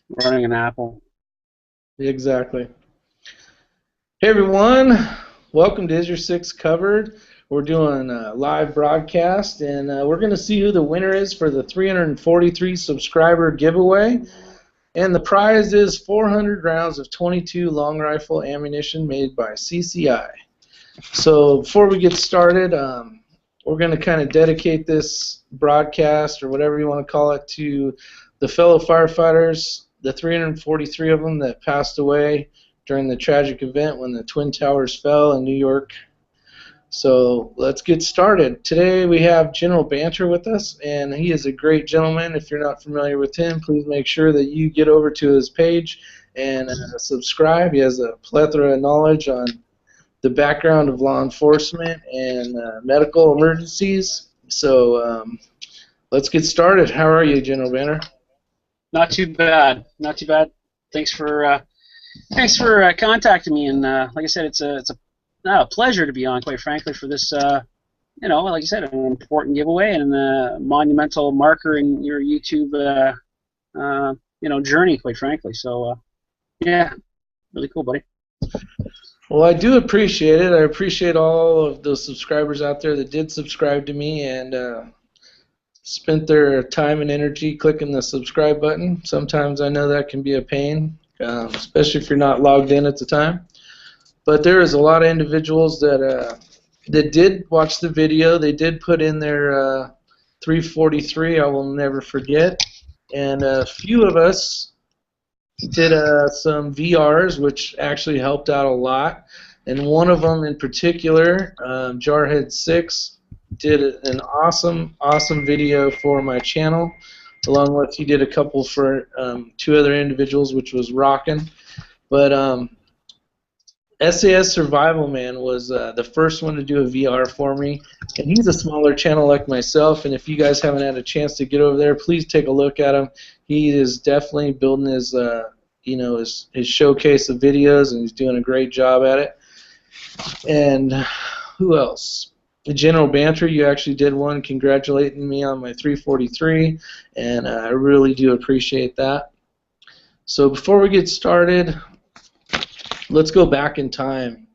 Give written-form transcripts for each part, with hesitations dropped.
running an Apple. Exactly. Hey everyone, welcome to Isyour6covered. We're doing a live broadcast, and we're going to see who the winner is for the 343 subscriber giveaway. And the prize is 400 rounds of 22 long rifle ammunition made by CCI. So before we get started, we're going to kind of dedicate this broadcast, or whatever you want to call it, to the fellow firefighters, the 343 of them that passed away during the tragic event when the Twin Towers fell in New York. So let's get started. Today we have General Banter with us, and he is a great gentleman. If you're not familiar with him, please make sure that you get over to his page and subscribe. He has a plethora of knowledge on the background of law enforcement and medical emergencies. So let's get started. How are you, General Banner? Not too bad. Not too bad. Thanks for contacting me. And like I said, it's a pleasure to be on. Quite frankly, for this, like you said, an important giveaway and a monumental marker in your YouTube, journey. Quite frankly, so yeah, really cool, buddy. Well, I do appreciate it. I appreciate all of those subscribers out there that did subscribe to me and spent their time and energy clicking the subscribe button. Sometimes I know that can be a pain, especially if you're not logged in at the time. But there is a lot of individuals that did watch the video. They did put in their 343, I will never forget. And a few of us did some VRs, which actually helped out a lot. And one of them in particular, Jarhead6, did an awesome video for my channel, along with he did a couple for two other individuals, which was rocking. But SAS Survival Man was the first one to do a VR for me, and he's a smaller channel like myself. And if you guys haven't had a chance to get over there, please take a look at him. He is definitely building his his showcase of videos, and he's doing a great job at it. And who else? General Banter, you actually did one congratulating me on my 343, and I really do appreciate that. So before we get started, let's go back in time.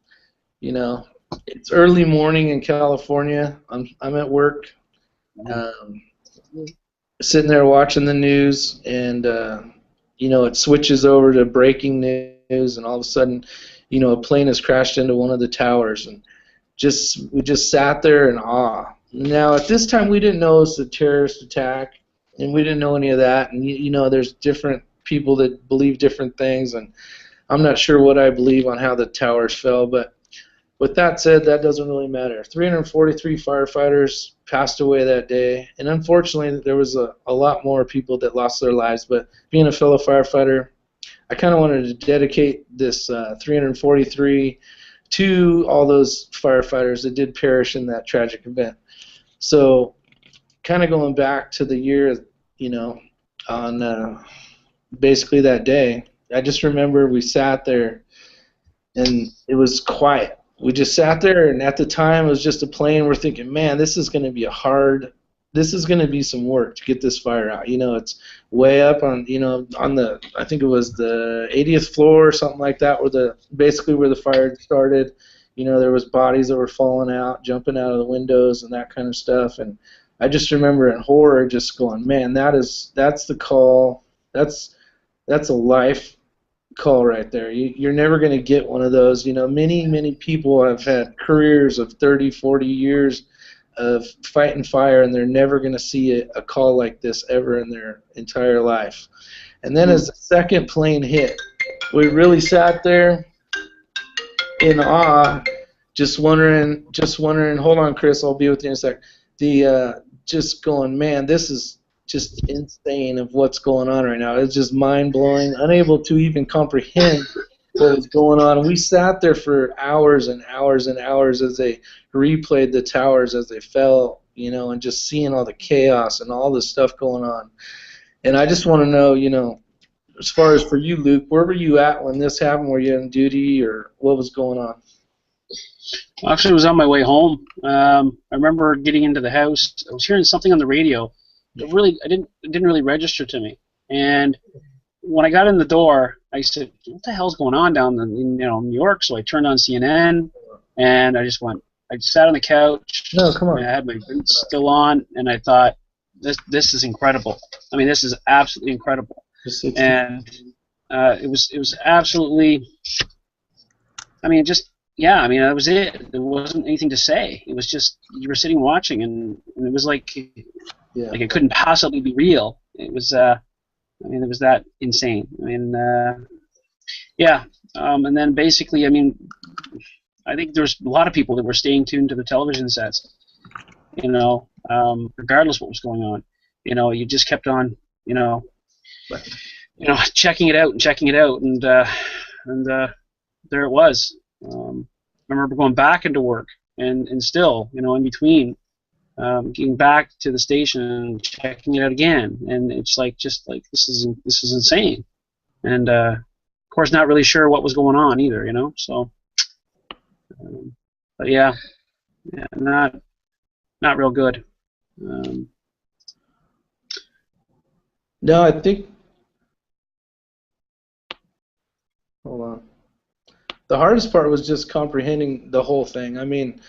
You know, it's early morning in California. I'm at work, sitting there watching the news, and it switches over to breaking news, and all of a sudden, a plane has crashed into one of the towers, and we just sat there in awe. Now, at this time, we didn't know it was a terrorist attack, and we didn't know any of that. And there's different people that believe different things, and I'm not sure what I believe on how the towers fell. But with that said, that doesn't really matter. 343 firefighters passed away that day, and unfortunately, there was a lot more people that lost their lives. But being a fellow firefighter, I kind of wanted to dedicate this 343 to all those firefighters that did perish in that tragic event. So, kind of going back to the year, on basically that day, I just remember we sat there, and it was quiet. We just sat there, and at the time, it was just a plane. We're thinking, man, this is going to be this is going to be some work to get this fire out. It's way up on, on the, I think it was the 80th floor or something like that, basically where the fire started. There was bodies that were falling out, jumping out of the windows and that kind of stuff. And I just remember in horror just going, man, that's the call. That's a life call right there. You're never going to get one of those. Many people have had careers of 30, 40 years of fighting fire, and they're never going to see a call like this ever in their entire life. And then as the second plane hit, we really sat there in awe, just wondering, hold on, Chris, I'll be with you in a sec. Just going, man, this is just insane of what's going on right now. It's just mind-blowing, unable to even comprehend what was going on. And we sat there for hours and hours and hours as they replayed the towers as they fell, and just seeing all the chaos and all the stuff going on. And I just want to know, as far as for you, Luke, where were you at when this happened? Were you on duty, or what was going on? Actually, I was on my way home. I remember getting into the house. I was hearing something on the radio. It didn't really register to me. And when I got in the door, I said, "What the hell's going on down in New York?" So I turned on CNN, and I just went. I just sat on the couch. No, come I on. had my boots still on, and I thought, "This is incredible. I mean, this is absolutely incredible." And it was absolutely. I mean, just yeah. I mean, that was it. There wasn't anything to say. It was just you were sitting watching, and it was like it couldn't possibly be real. It was. I mean, it was that insane. I mean, yeah. And then basically, I mean, I think there's a lot of people that were staying tuned to the television sets. Regardless what was going on. You just kept on, checking it out and checking it out, and there it was. I remember going back into work, and still, in between, getting back to the station and checking it out again, and it's like this is insane, and of course not really sure what was going on either, So, but yeah, not real good. No, I think. Hold on. The hardest part was just comprehending the whole thing. I mean,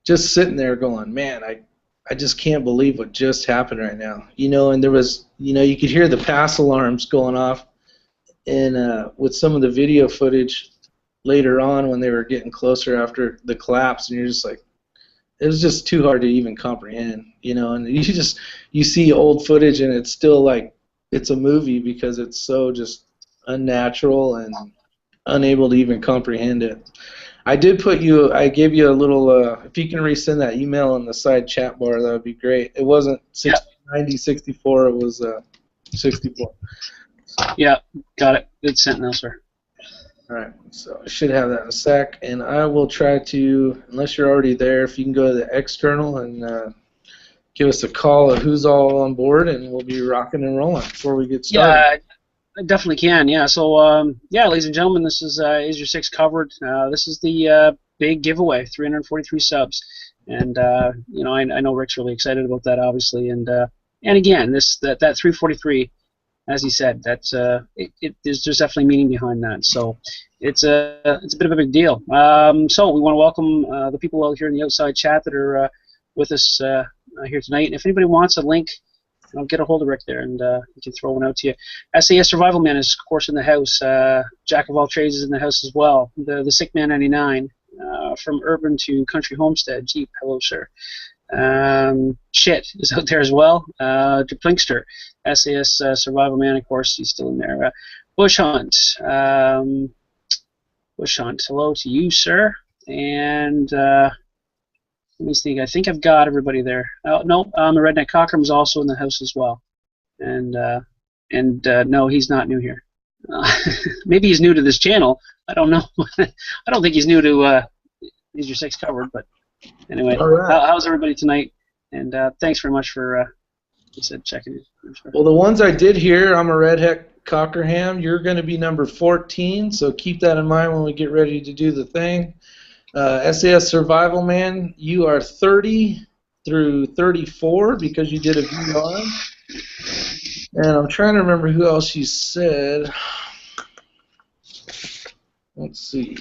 just sitting there going, man, I just can't believe what just happened right now. And there was, you could hear the pass alarms going off, and with some of the video footage later on when they were getting closer after the collapse, and you're just like, it was just too hard to even comprehend, and you see old footage and it's still like it's a movie because it's so just unnatural and unable to even comprehend it. I gave you a little, if you can resend that email in the side chat bar, that would be great. It wasn't 90, 64, it was 64. Yeah, got it. Good sent now, sir. All right, so I should have that in a sec, and I will try to, unless you're already there, if you can go to the external and give us a call of who's all on board, and we'll be rocking and rolling before we get started. Yeah, I definitely can. Yeah, so ladies and gentlemen, this is Isyour6covered. This is the big giveaway, 343 subs, and I know Rick's really excited about that, obviously, and again, that 343. As he said, that's there's definitely meaning behind that. So it's a bit of a big deal. So we want to welcome the people out here in the outside chat that are with us here tonight. And if anybody wants a link, get a hold of Rick there, and he can throw one out to you. SAS Survival Man is, of course, in the house. Jack of all trades is in the house as well. The Sick Man 99 from urban to country homestead. Jeep, hello, sir. Shit is out there as well. Plinkster, SAS Survival Man, of course, he's still in there. Bush Hunt, hello to you, sir. And let me think. I think I've got everybody there. Oh no, the Redneck Cockerham's also in the house as well. And no, he's not new here. Maybe he's new to this channel. I don't know. I don't think he's new to Isyour6covered, but. Anyway, right. How's everybody tonight? And thanks very much for, you said, checking it. Sure. Well, the ones I did hear, I'm a Redneck Cockerham. You're going to be number 14, so keep that in mind when we get ready to do the thing. SAS Survival Man, you are 30 through 34 because you did a VR. And I'm trying to remember who else you said. Let's see.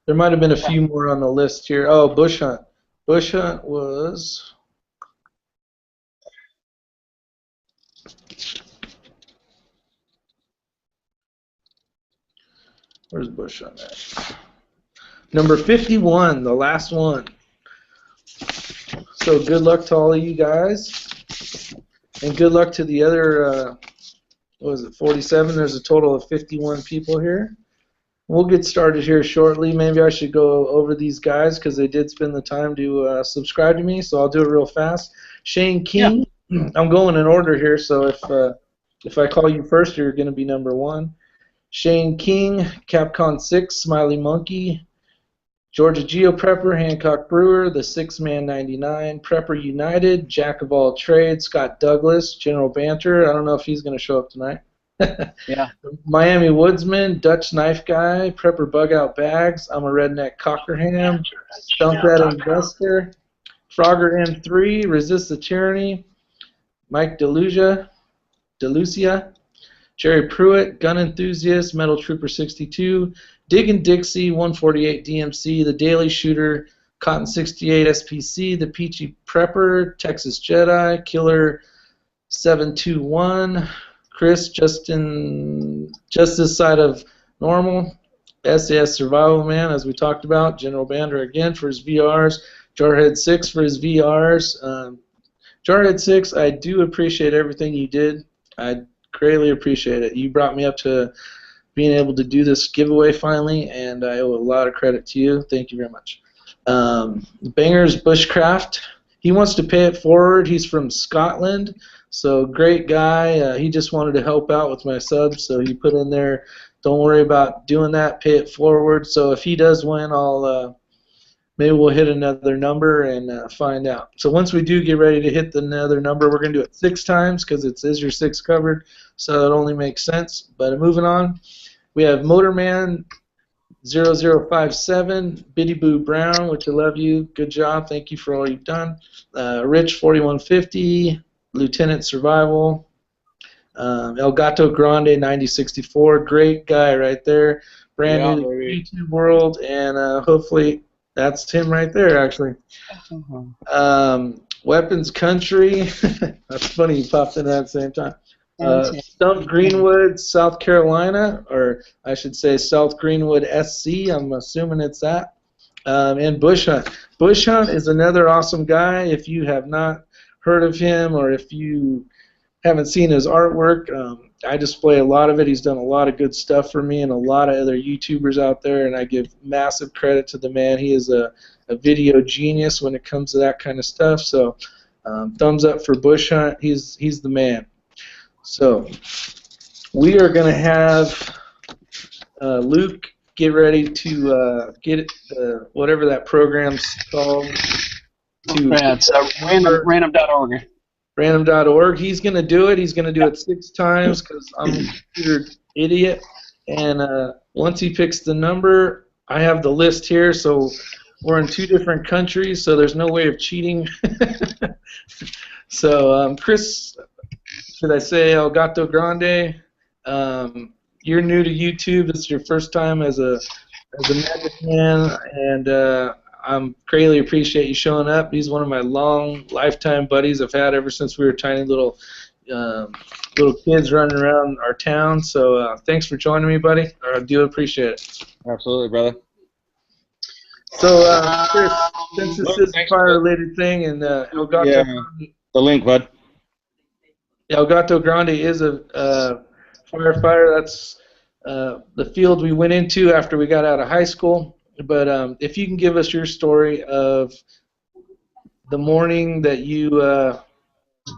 There might have been a few more on the list here. Oh, Bush Hunt. Bush Hunt was... Where's Bush Hunt at? Number 51, the last one. So good luck to all of you guys. And good luck to the other, what was it, 47? There's a total of 51 people here. We'll get started here shortly. Maybe I should go over these guys because they did spend the time to subscribe to me, so I'll do it real fast. Shane King, yeah. I'm going in order here, so if I call you first, you're going to be number 1. Shane King, Capcom 6, Smiley Monkey, Georgia Geo Prepper, Hancock Brewer, the 6-Man 99, Prepper United, Jack of all trades, Scott Douglas, General Banter. I don't know if he's going to show up tonight. Yeah. Miami Woodsman, Dutch Knife Guy, Prepper Bug Out Bags, I'm a Redneck Cockerham, Stump That Investor, Frogger M3, Resist the Tyranny, Mike Delusia, DeLucia, Jerry Pruitt, Gun Enthusiast, Metal Trooper 62, Diggin' Dixie, 148 DMC, The Daily Shooter, Cotton 68 SPC, The Peachy Prepper, Texas Jedi, Killer 721, Chris, Justin, just this side of normal, SAS Survival Man, as we talked about, General Bander again for his VRs, Jarhead6 for his VRs. Jarhead6, I do appreciate everything you did. I greatly appreciate it. You brought me up to being able to do this giveaway finally, and I owe a lot of credit to you. Thank you very much. Bangers Bushcraft, he wants to pay it forward. He's from Scotland, so great guy. He just wanted to help out with my subs, so he put in there, don't worry about doing that, pay it forward. So if he does win, I'll maybe we'll hit another number and find out. So once we do get ready to hit another number, we're going to do it 6 times because it's Isyour6covered, so it only makes sense. But moving on, we have Motorman 0057, Biddy Boo Brown, which I love you. Good job. Thank you for all you've done. Rich 4150, Lieutenant Survival. El Gato Grande 9064, great guy right there. Brand new to the YouTube world, and hopefully that's him right there, actually. Weapons Country, that's funny, you popped in at the same time. Stump Greenwood, South Carolina, or I should say South Greenwood SC, I'm assuming it's that. And Bush Hunt. Bush Hunt is another awesome guy. If you have not heard of him, or if you haven't seen his artwork, I display a lot of it. He's done a lot of good stuff for me and a lot of other YouTubers out there, and I give massive credit to the man. He is a video genius when it comes to that kind of stuff. So thumbs up for Bush Hunt. He's the man. So we are going to have Luke get ready to get whatever that program's called. It's random.org. Random.org. He's going to do it. He's going to do it 6 times because I'm a computer idiot. And once he picks the number, I have the list here. So we're in 2 different countries, so there's no way of cheating. So Chris, should I say El Gato Grande? You're new to YouTube. This is your first time as a Magic Man, and I greatly appreciate you showing up. He's one of my long lifetime buddies I've had ever since we were tiny little kids running around our town. So thanks for joining me, buddy. I do appreciate it. Absolutely, brother. So Chris, since this is a fire-related thing, and El Gato Grande, the link, bud. El Gato Grande is a firefighter. That's the field we went into after we got out of high school. But if you can give us your story of the morning that you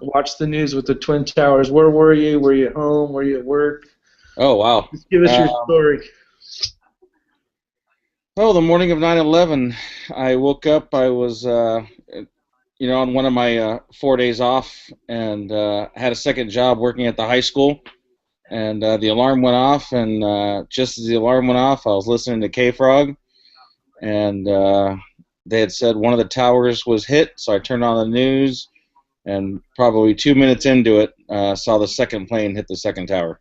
watched the news with the Twin Towers, where were you? Were you at home? Were you at work? Oh, wow. Just give us your story. Oh, the morning of 9/11, I woke up. I was, on one of my 4 days off, and had a second job working at the high school. And the alarm went off, and just as the alarm went off, I was listening to K-Frog. And they had said one of the towers was hit, so I turned on the news, and probably 2 minutes into it, saw the second plane hit the second tower.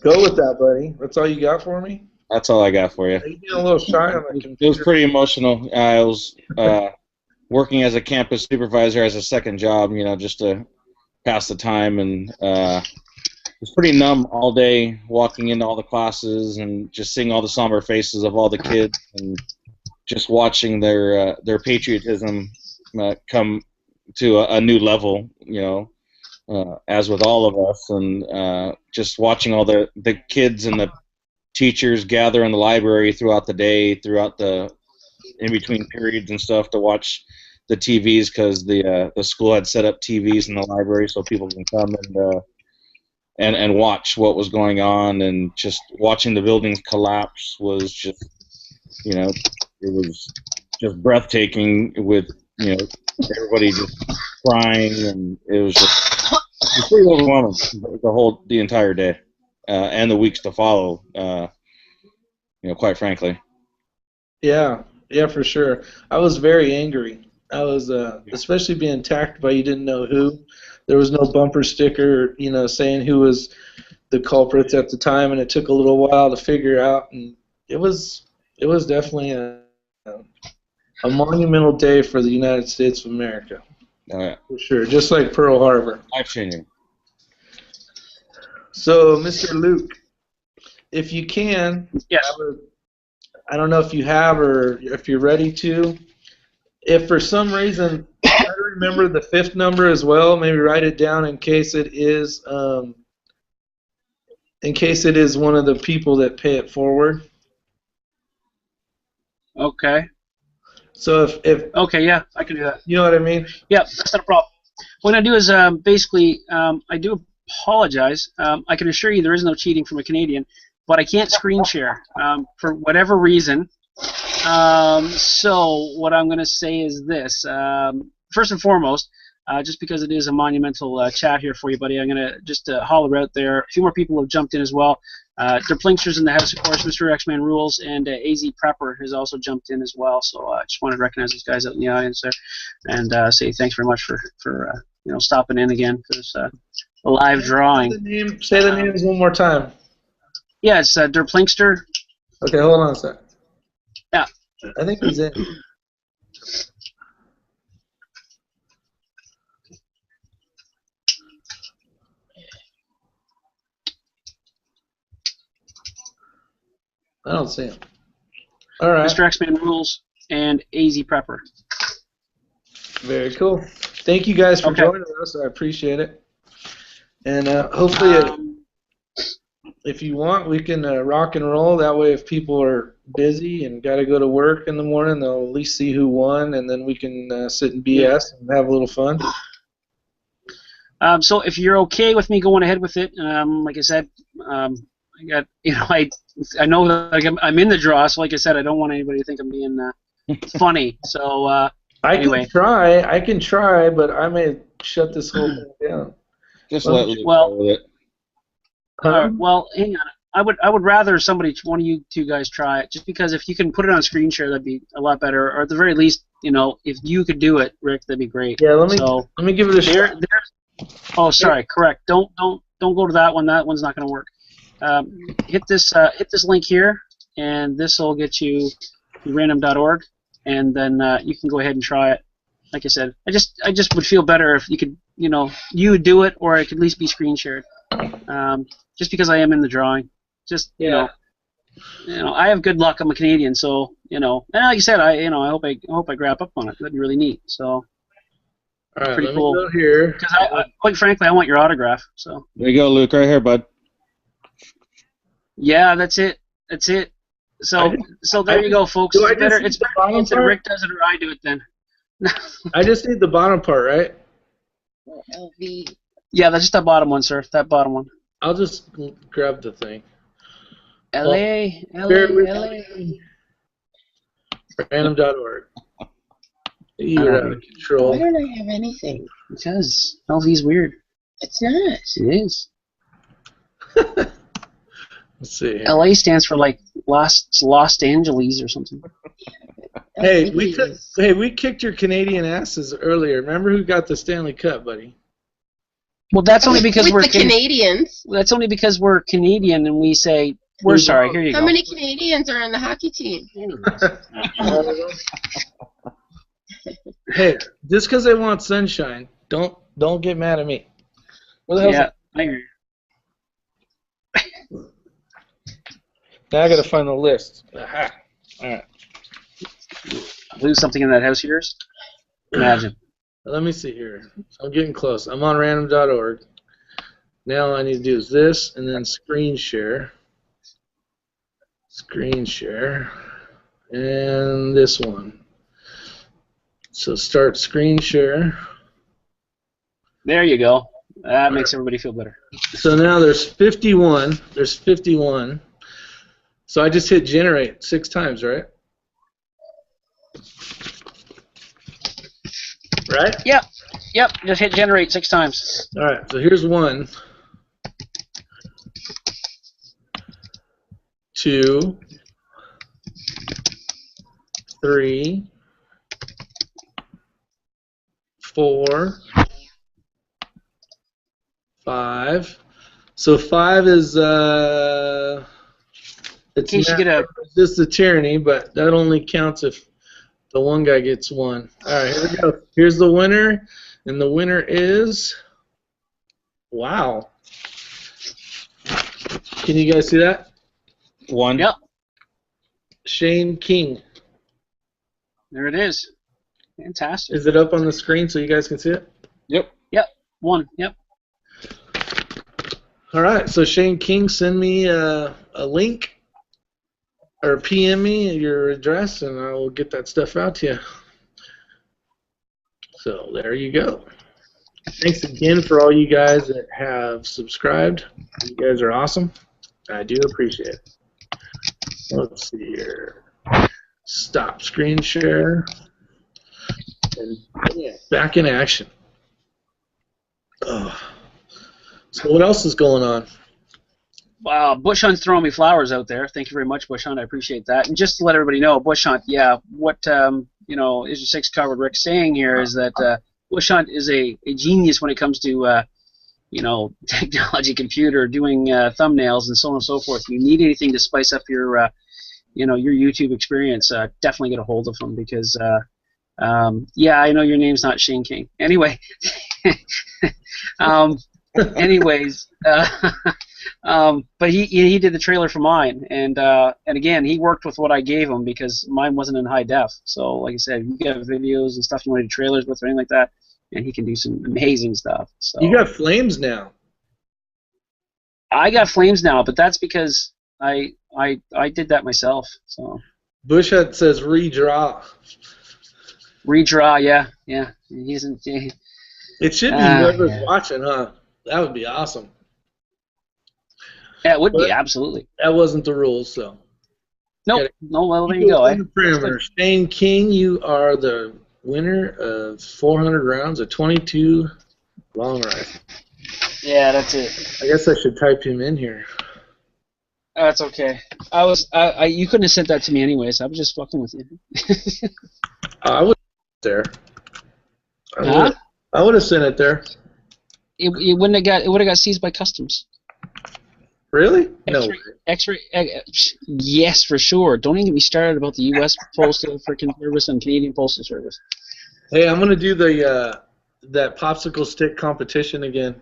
Go with that, buddy. That's all you got for me? That's all I got for you. Are you getting a little shy on the computer? It was pretty emotional. I was working as a campus supervisor as a second job, just to pass the time, and it was pretty numb all day, walking into all the classes and just seeing all the somber faces of all the kids, and just watching their patriotism come to a new level, as with all of us, and just watching all the kids and the teachers gather in the library throughout the day, throughout the in-between periods and stuff, to watch the TVs, because the school had set up TVs in the library so people can come and watch what was going on, and just watching the buildings collapse was just, it was just breathtaking, with, everybody just crying, and it was pretty overwhelming the entire day, and the weeks to follow, quite frankly. Yeah, for sure. I was very angry. I was, especially being attacked by you didn't know who. There was no bumper sticker, saying who was the culprits at the time, and it took a little while to figure out. And it was definitely a monumental day for the United States of America. Oh, yeah. For sure, just like Pearl Harbor. Life-changing. So, Mr. Luke, if you can, Yes. I don't know if you have or if you're ready to. If for some reason, try to remember the fifth number as well. Maybe write it down in case it is one of the people that pay it forward. Okay. So if Okay, yeah, I can do that. you know what I mean. Yeah, that's not a problem. What I do is basically I do apologize. I can assure you there is no cheating from a Canadian, but I can't screen share for whatever reason. So what I'm going to say is this. First and foremost, just because it is a monumental chat here for you, buddy, I'm going to just holler out there. A few more people have jumped in as well. Der Plinkster's in the house, of course. Mr. X-Man Rules, and AZ Prepper has also jumped in as well. So I just wanted to recognize those guys out in the audience there, and say thanks very much for stopping in again for this live drawing. Say the names one more time. Yeah, it's Der Plinkster. Okay, hold on a sec. Yeah. I think he's in. I don't see him. All right. Mr. X-Man Rules and AZ Prepper. Very cool. Thank you guys for joining us. I appreciate it. And hopefully, if you want, we can rock and roll. That way, if people are busy and got to go to work in the morning, they'll at least see who won, and then we can sit and BS and have a little fun. So if you're okay with me going ahead with it, like I said, I got I know that I'm in the draw. So like I said, I don't want anybody to think I'm being funny. So anyway. I can try, but I may shut this whole thing down. Just let Luke go with it. Well, hang on. I would rather one of you two guys try it, just because if you can put it on screen share, that'd be a lot better. Or at the very least, if you could do it, Rick, that'd be great. Yeah, let me give it a shot. Oh, sorry, correct. Don't go to that one. That one's not going to work. Hit this link here, and this will get you random.org, and then you can go ahead and try it. Like I said, I just would feel better if you could, you would do it, or it could at least be screen shared. Just because I am in the drawing. Just I have good luck. I'm a Canadian, so and like I said, I hope I grab up on it. That'd be really neat. So. All right, pretty let cool. me go here. Because quite frankly, I want your autograph. So. There you go, Luke. Right here, bud. Yeah, that's it. That's it. So there you go, folks. It's better that Rick does it or I do it then. I just need the bottom part, right? LV. Yeah, that's just that bottom one, sir. That bottom one. I'll just grab the thing. LA. Random.org. You're out of control. Why don't I have anything? Because LV's weird. It's not. It is. Let's see. LA stands for like Los Angeles or something. Hey, we kicked your Canadian asses earlier. Remember who got the Stanley Cup, buddy? Well, that's only because we're Canadians. That's only because we're Canadian and we say we're sorry. Here you go. How many Canadians are on the hockey team? Hey, just because they want sunshine, don't get mad at me. Where the hell's yeah, I hear you. Now I gotta find the list. Aha. All right. Lose something in that house of yours? Imagine. Let me see here. I'm getting close. I'm on random.org. Now all I need to do is this, and then screen share. Screen share. And this one. So start screen share. There you go. That makes everybody feel better. So now there's 51. There's 51. So I just hit generate 6 times, right? Right? Yep. Just hit generate 6 times. All right. So here's 1, 2, 3, 4, 5. So 5 is it's In case you get a just a tyranny, but that only counts if the one guy gets 1. All right, here we go. Here's the winner, and the winner is, wow. Can you guys see that? 1. Yep. Shane King. There it is. Fantastic. Is it up on the screen so you guys can see it? Yep. 1. Yep. All right, so Shane King, send me a link or PM me your address, and I will get that stuff out to you. So there you go. Thanks again for all you guys that have subscribed. You guys are awesome. I do appreciate it. Let's see here. Stop screen share. And yeah, back in action. Oh. So what else is going on? Wow, Bush Hunt's throwing me flowers out there. Thank you very much, Bush Hunt. I appreciate that. And just to let everybody know, Bush Hunt, yeah, what Isyour6covered Rick's saying here is that Bush Hunt is a genius when it comes to technology, computer, doing thumbnails and so on and so forth. If you need anything to spice up your your YouTube experience, definitely get a hold of him because yeah, I know your name's not Shane King. Anyway, anyways, but he did the trailer for mine, and again, he worked with what I gave him because mine wasn't in high def. So, like I said, you got videos and stuff you want to do trailers with or anything like that, and he can do some amazing stuff. So You got flames now. I got flames now, but that's because I did that myself. So Bush Hut says redraw. redraw, yeah. He isn't. It should be whoever's yeah. watching, huh? That would be awesome. Yeah, it would But be absolutely. that wasn't the rules, so. Nope. No, well, there you go. In the parameter. Shane King, you are the winner of 400 rounds of 22 long rifle. Yeah, that's it. I guess I should type him in here. That's okay. You couldn't have sent that to me anyways. I was just fucking with you. I would there. I would have sent it there. It wouldn't have got. It would have got seized by customs. Really? No. X-ray. Yes, for sure. Don't even get me started about the U.S. Postal freaking Service and Canadian Postal Service. Hey, I'm gonna do the that popsicle stick competition again.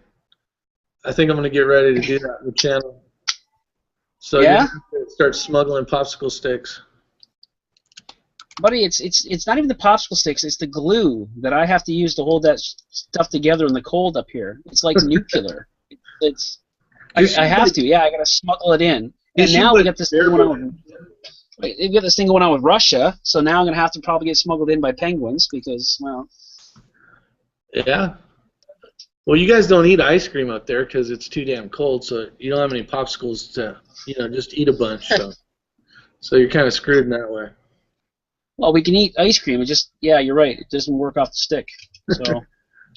I think I'm gonna get ready to do that on the channel. So Yeah? you have to start smuggling popsicle sticks. Buddy, it's not even the popsicle sticks. It's the glue that I have to use to hold that stuff together in the cold up here. It's like nuclear. I have to. Yeah, I gotta smuggle it in. And now we got this thing going on. We got this thing going on with Russia. So now I'm gonna have to probably get smuggled in by penguins because, well. Yeah. Well, you guys don't eat ice cream up there because it's too damn cold. So you don't have any popsicles to, just eat a bunch. So you're kind of screwed in that way. Well, we can eat ice cream. It just, yeah, you're right. It doesn't work off the stick. So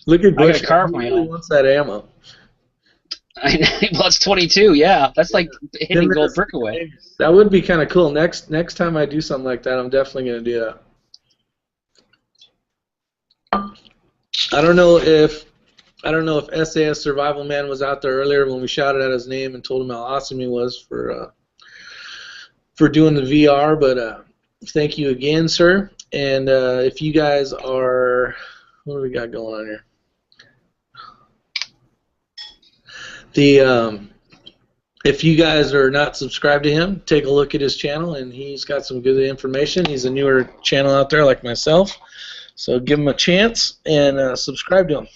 look at Bush. I got a car of my really own. wants that ammo. Well, it's 22. Yeah, that's like hitting gold brick away. That would be kind of cool. Next time I do something like that, I'm definitely gonna do that. I don't know if SAS Survival Man was out there earlier when we shouted out his name and told him how awesome he was for doing the VR, but thank you again, sir. And if you guys are, what do we got going on here? If you guys are not subscribed to him, take a look at his channel, and he's got some good information. He's a newer channel out there like myself, so give him a chance and subscribe to him.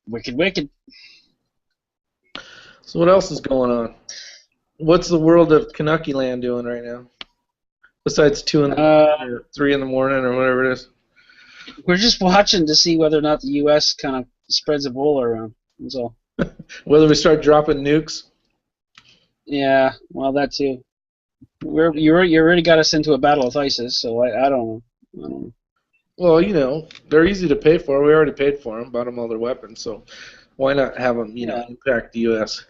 Wicked. So what else is going on? What's the world of Canucky Land doing right now? Besides 2 in the morning or 3 in the morning or whatever it is. We're just watching to see whether or not the U.S. kind of spreads Ebola around. That's all. Whether we start dropping nukes. Yeah, well, that too. You already got us into a battle with ISIS, so I don't know. Well, they're easy to pay for. We already paid for them, bought them all their weapons, so why not have them, impact the U.S.?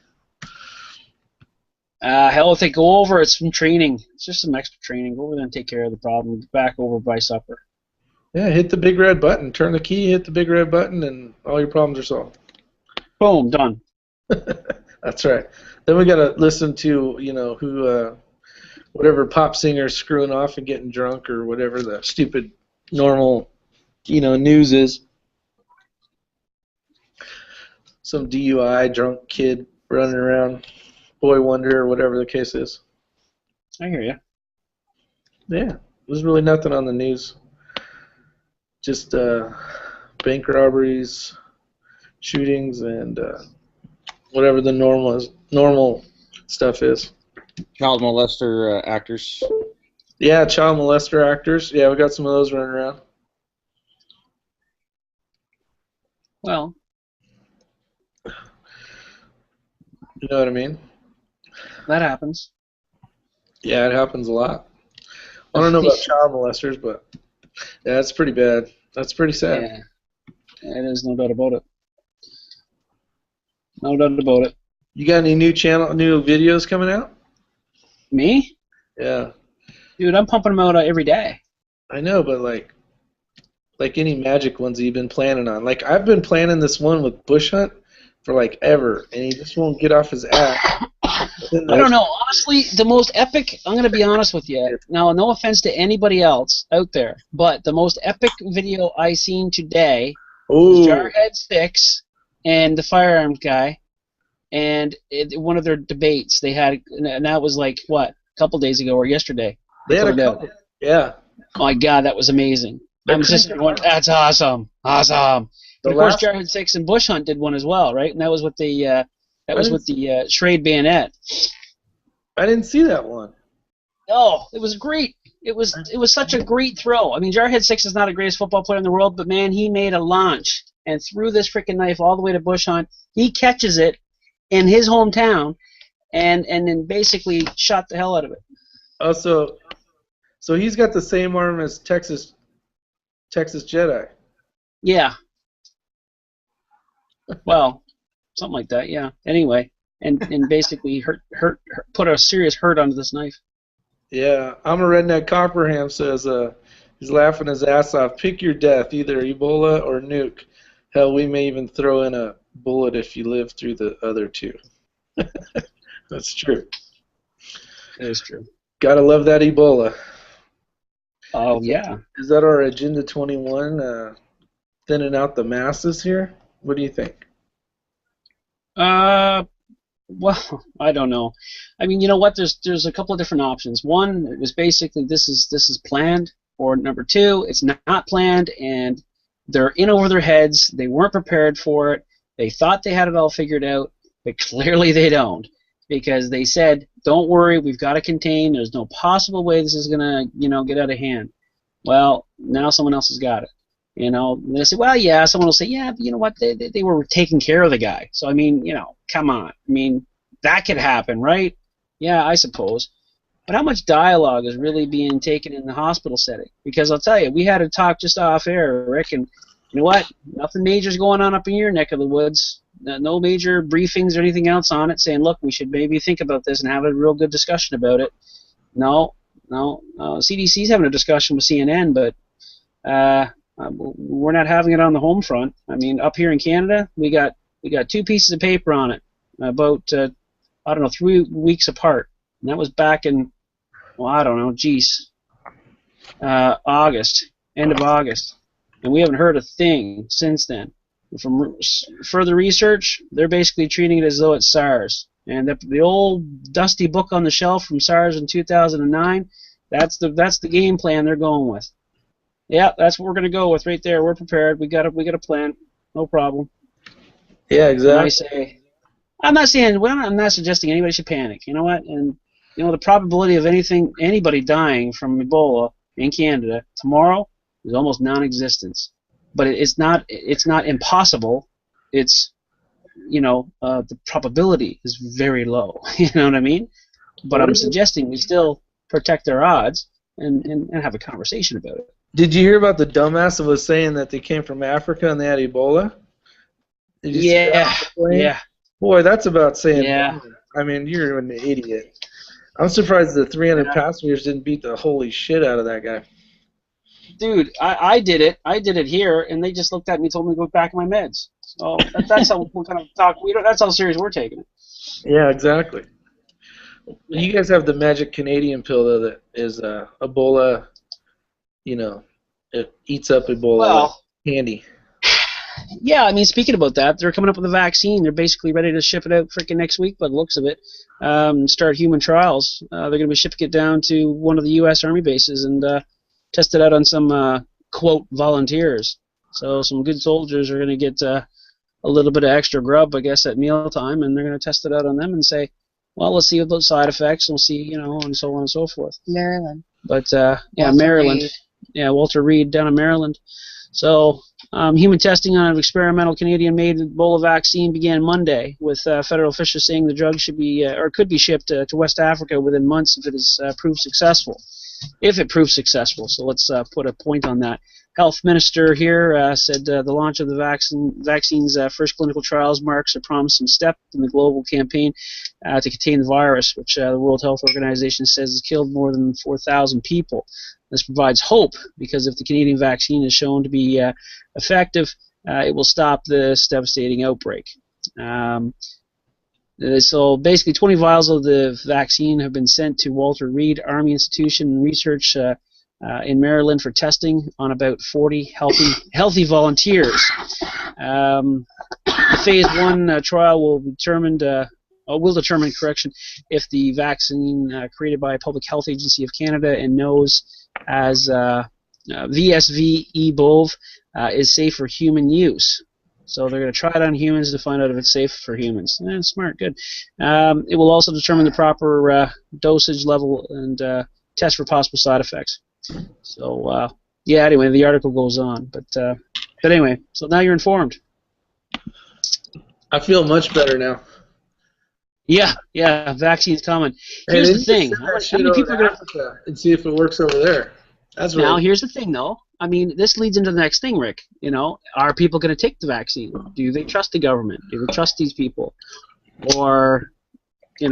Hell, if they go over, it's some training. It's just some extra training. Go over there and take care of the problem. Back over by supper. Yeah, hit the big red button. Turn the key, hit the big red button, and all your problems are solved. Boom, done. That's right. Then we gotta listen to who whatever pop singer screwing off and getting drunk or whatever the stupid normal news is. Some DUI drunk kid running around, boy wonder or whatever the case is. I hear you. Yeah, there's really nothing on the news. Just bank robberies, shootings, and whatever the normal stuff is. Child molester actors. Yeah, child molester actors. Yeah, we got some of those running around. Well, You know what I mean? that happens. Yeah, it happens a lot. I don't know about child molesters, but yeah, that's pretty bad. That's pretty sad. Yeah, there's no doubt about it. No doubt about it. You got any new videos coming out? Me? Yeah, Dude, I'm pumping them out every day. I know, but like any magic ones that you've been planning on. Like I've been planning this one with Bush Hunt for like ever, and he just won't get off his ass. I don't know. Honestly, the most epic, I'm going to be honest with you. Now, no offense to anybody else out there, but the most epic video I seen today was Jarhead 6 and the firearms guy, and one of their debates they had, and that was like, what, a couple days ago or yesterday? They had a couple. Yeah. Oh, my God, that was amazing. I'm just going, that's awesome. Awesome. And of course, Jarhead 6 and Bush Hunt did one as well, right? And that was with the Schrade bayonet. I didn't see that one. Oh, it was great. It was such a great throw. I mean, Jarhead 6 is not the greatest football player in the world, but man, he made a launch and threw this freaking knife all the way to Bush Hunt. He catches it in his hometown, and then basically shot the hell out of it. Oh, so he's got the same arm as Texas Jedi. Yeah. Well, something like that, yeah. Anyway, and basically put a serious hurt onto this knife. Yeah, I'm a redneck Copperham says he's laughing his ass off. Pick your death, either Ebola or nuke. Hell, we may even throw in a bullet if you live through the other two. That's true. It is true. Gotta love that Ebola. Oh, yeah. Is that our Agenda 21 thinning out the masses here? What do you think? Well, I don't know. I mean, you know what? There's a couple of different options. One, it was basically this is planned, or number two, it's not planned, and they're in over their heads. They weren't prepared for it. They thought they had it all figured out, but clearly they don't, because they said, "Don't worry, we've got it contained. There's no possible way this is gonna, get out of hand." Well, now someone else has got it. And they say, well, yeah, someone will say, yeah, but you know what, they were taking care of the guy. So, I mean, come on. I mean, that could happen, right? Yeah, I suppose. But how much dialogue is really being taken in the hospital setting? Because I'll tell you, we had a talk just off air, Rick, and you know what? Nothing major's going on up in your neck of the woods. No major briefings or anything else on it saying, look, we should maybe think about this and have a real good discussion about it. No. CDC's having a discussion with CNN, but we're not having it on the home front. I mean, up here in Canada, we got 2 pieces of paper on it, about 3 weeks apart, and that was back in, August, end of August, and we haven't heard a thing since then. From further research, they're basically treating it as though it's SARS, and the old dusty book on the shelf from SARS in 2009. That's the game plan they're going with. Yeah, that's what we're going to go with right there. We're prepared. We got a plan. No problem. Yeah, exactly. And I say, I'm not suggesting anybody should panic. You know what? And the probability of anybody dying from Ebola in Canada tomorrow is almost non-existent. But it's not impossible. It's the probability is very low. You know what I mean? But I'm suggesting we still protect our odds and have a conversation about it. Did you hear about the dumbass that was saying that they came from Africa and they had Ebola? Yeah. Boy, that's about saying. Yeah. I mean, you're an idiot. I'm surprised the 300 passengers didn't beat the holy shit out of that guy. dude, I did it. I did it here, and they just looked at me and told me to go back on my meds. So that's how what kind of talk we don't. That's how serious we're taking it. Yeah, exactly. You guys have the magic Canadian pill though that is Ebola. You know, it eats up Ebola like Well, candy. yeah, I mean, speaking about that, they're coming up with a vaccine. They're basically ready to ship it out freaking next week, by the looks of it. Start human trials. They're going to be shipping it down to one of the U.S. Army bases and test it out on some quote volunteers. So some good soldiers are going to get a little bit of extra grub, I guess, at mealtime, and they're going to test it out on them and say, well, let's see about side effects, and we'll see, and so on and so forth. Maryland. But yeah, Walter Maryland. Reed. Yeah, Walter Reed down in Maryland. So human testing on an experimental Canadian-made Ebola vaccine began Monday, with federal officials saying the drug should be or could be shipped to West Africa within months if it is proved successful. If it proves successful, so let's put a point on that. Health Minister here said the launch of the vaccine's first clinical trials marks a promising step in the global campaign to contain the virus, which the World Health Organization says has killed more than 4,000 people. This provides hope because if the Canadian vaccine is shown to be effective, it will stop this devastating outbreak. So basically 20 vials of the vaccine have been sent to Walter Reed Army Institution Research in Maryland for testing on about 40 healthy volunteers. The phase 1 trial will determine if the vaccine created by Public Health Agency of Canada and known as VSV-E-BOV is safe for human use. So they're going to try it on humans to find out if it's safe for humans. Smart, good. It will also determine the proper dosage level and test for possible side effects. So yeah. Anyway, the article goes on, but anyway, so now you're informed. I feel much better now. Yeah, vaccine's coming. Here's the thing: how many people are going to and see if it works over there? That's now. really... Here's the thing, though. I mean, this leads into the next thing, Rick. Are people going to take the vaccine? Do they trust the government? Do they trust these people? Or, I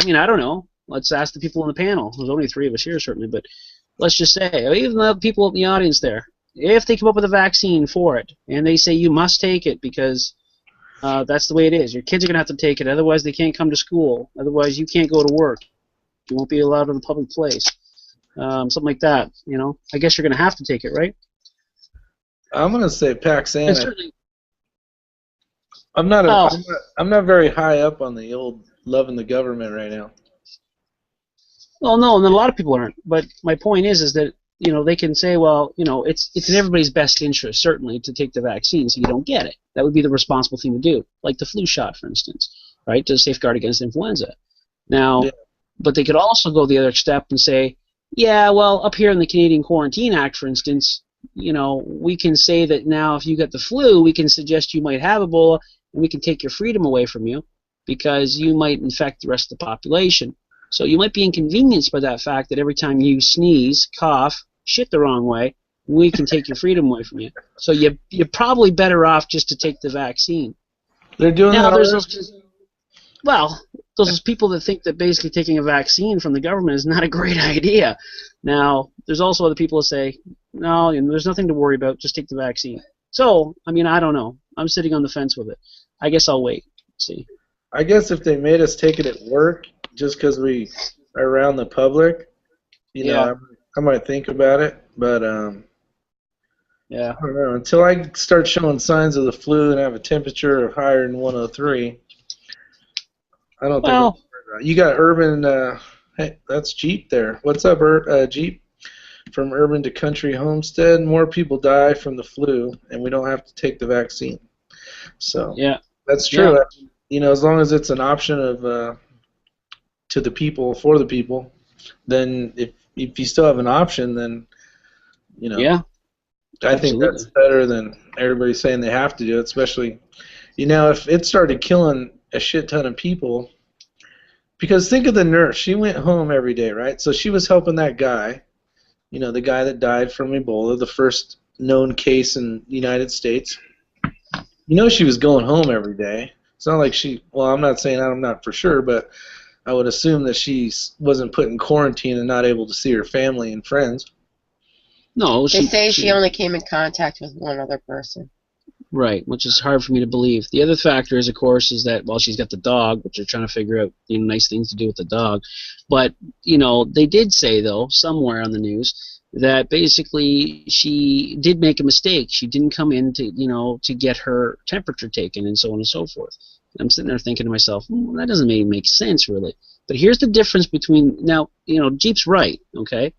mean, I don't know. Let's ask the people on the panel. There's only 3 of us here, certainly, but let's just say, even the people in the audience there, if they come up with a vaccine for it, and they say you must take it because that's the way it is. Your kids are going to have to take it, otherwise they can't come to school. Otherwise you can't go to work. You won't be allowed in a public place. Something like that, I guess you're going to have to take it, right? I'm going to say Paxana. I'm not very high up on the old loving the government right now. Well, no, and a lot of people aren't. But my point is that they can say, well, it's in everybody's best interest, certainly, to take the vaccine, so you don't get it. That would be the responsible thing to do, like the flu shot, for instance, right, to safeguard against influenza. Now, but they could also go the other step and say, yeah, well, up here in the Canadian Quarantine Act, for instance, we can say that now if you get the flu, we can suggest you might have Ebola, and we can take your freedom away from you because you might infect the rest of the population. So you might be inconvenienced by that fact that every time you sneeze, cough, shit the wrong way, we can take your freedom away from you. So you're probably better off just to take the vaccine. They're doing now, that those people that think that basically taking a vaccine from the government is not a great idea. Now, there's also other people that say, no, there's nothing to worry about, just take the vaccine. So, I mean, I don't know. I'm sitting on the fence with it. I guess I'll wait. See. I guess if they made us take it at work just because we are around the public, I might think about it. But yeah, I don't know. Until I start showing signs of the flu and have a temperature of higher than 103, I don't think. You got Urban. Hey, that's Jeep there. What's up, Jeep? From urban to country homestead, more people die from the flu, and we don't have to take the vaccine. So yeah, that's true. Yeah. As long as it's an option of to the people, for the people, then if you still have an option, then yeah, I think that's better than everybody saying they have to do it. Especially, if it started killing a shit ton of people, because think of the nurse. She went home every day, right? So she was helping that guy. The guy that died from Ebola, the first known case in the United States. She was going home every day. It's not like I'm not saying that, I'm not for sure, but I would assume that she wasn't put in quarantine and not able to see her family and friends. No, They say she only came in contact with one other person. Right, which is hard for me to believe. The other factor is, of course, is that, well, she's got the dog, which they're trying to figure out, nice things to do with the dog. But, they did say, though, somewhere on the news, that basically she did make a mistake. She didn't come in to get her temperature taken and so on and so forth. I'm sitting there thinking to myself, that doesn't make sense, really. But here's the difference between, now, Jeep's right, okay,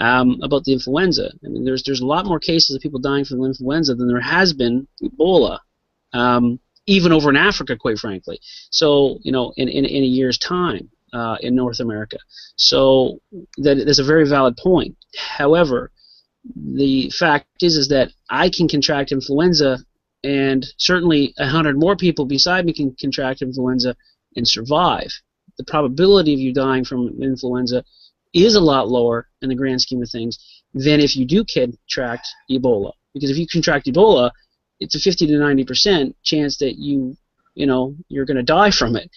about the influenza. I mean, there's a lot more cases of people dying from influenza than there has been Ebola, even over in Africa, quite frankly. So, in a year's time in North America. So that's a very valid point. However, the fact is that I can contract influenza, and certainly 100 more people beside me can contract influenza and survive. The probability of you dying from influenza is a lot lower in the grand scheme of things than if you do contract Ebola. Because if you contract Ebola, it's a 50 to 90% chance that you're going to die from it.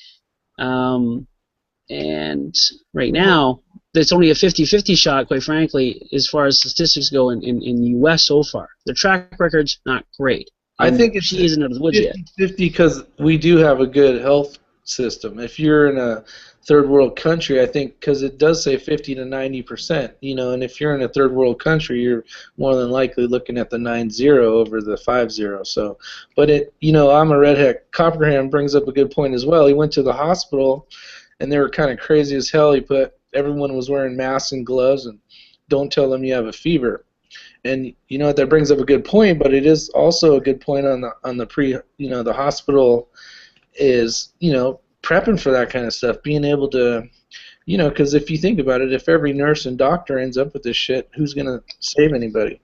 And right now, it's only a 50-50 shot, quite frankly, as far as statistics go in the U.S. so far. The track record's not great. I think it's she isn't out of the woods yet. 50 because we do have a good health system. If you're in a third world country, I think, because it does say 50 to 90%, and if you're in a third world country, you're more than likely looking at the 90 over the 50. So, but I'm a redhead. Copperham brings up a good point as well. He went to the hospital, and they were kind of crazy as hell. Everyone was wearing masks and gloves, and don't tell them you have a fever. And that brings up a good point, but it is also a good point on the hospital is prepping for that kind of stuff, being able to because if you think about it, if every nurse and doctor ends up with this shit, who's gonna save anybody?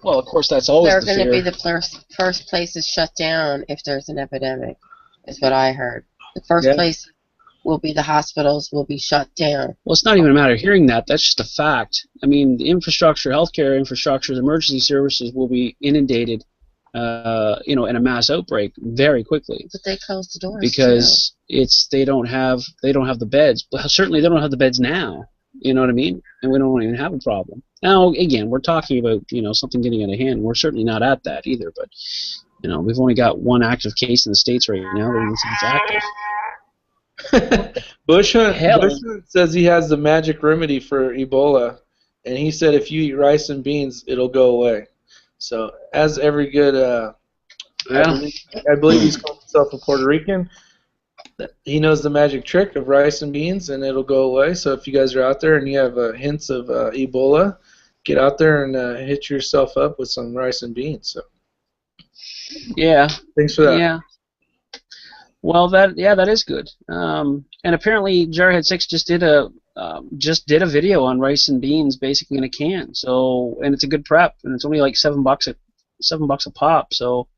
Well, of course, that's always They're the going to fear. be the first places shut down if there's an epidemic, is what I heard. The first place will be the hospitals will be shut down. Well, it's not even a matter of hearing that. That's just a fact. I mean, the infrastructure, healthcare infrastructure, the emergency services will be inundated, in a mass outbreak very quickly. But they closed the doors because they don't have the beds. But certainly, they don't have the beds now. You know what I mean? And we don't even have a problem. Now, again, we're talking about something getting out of hand. We're certainly not at that either. But we've only got one active case in the States right now. That it's active. Bush Hunt says he has the magic remedy for Ebola, and he said if you eat rice and beans, it'll go away. So, as every good, I believe he's called himself a Puerto Rican. He knows the magic trick of rice and beans, and it'll go away. So, if you guys are out there and you have hints of Ebola, get out there and hit yourself up with some rice and beans. So, yeah, thanks for that. Yeah. Well, that is good. And apparently, Jarhead 6 just did a video on rice and beans, basically in a can. So, and it's a good prep, and it's only like $7 a pop. So,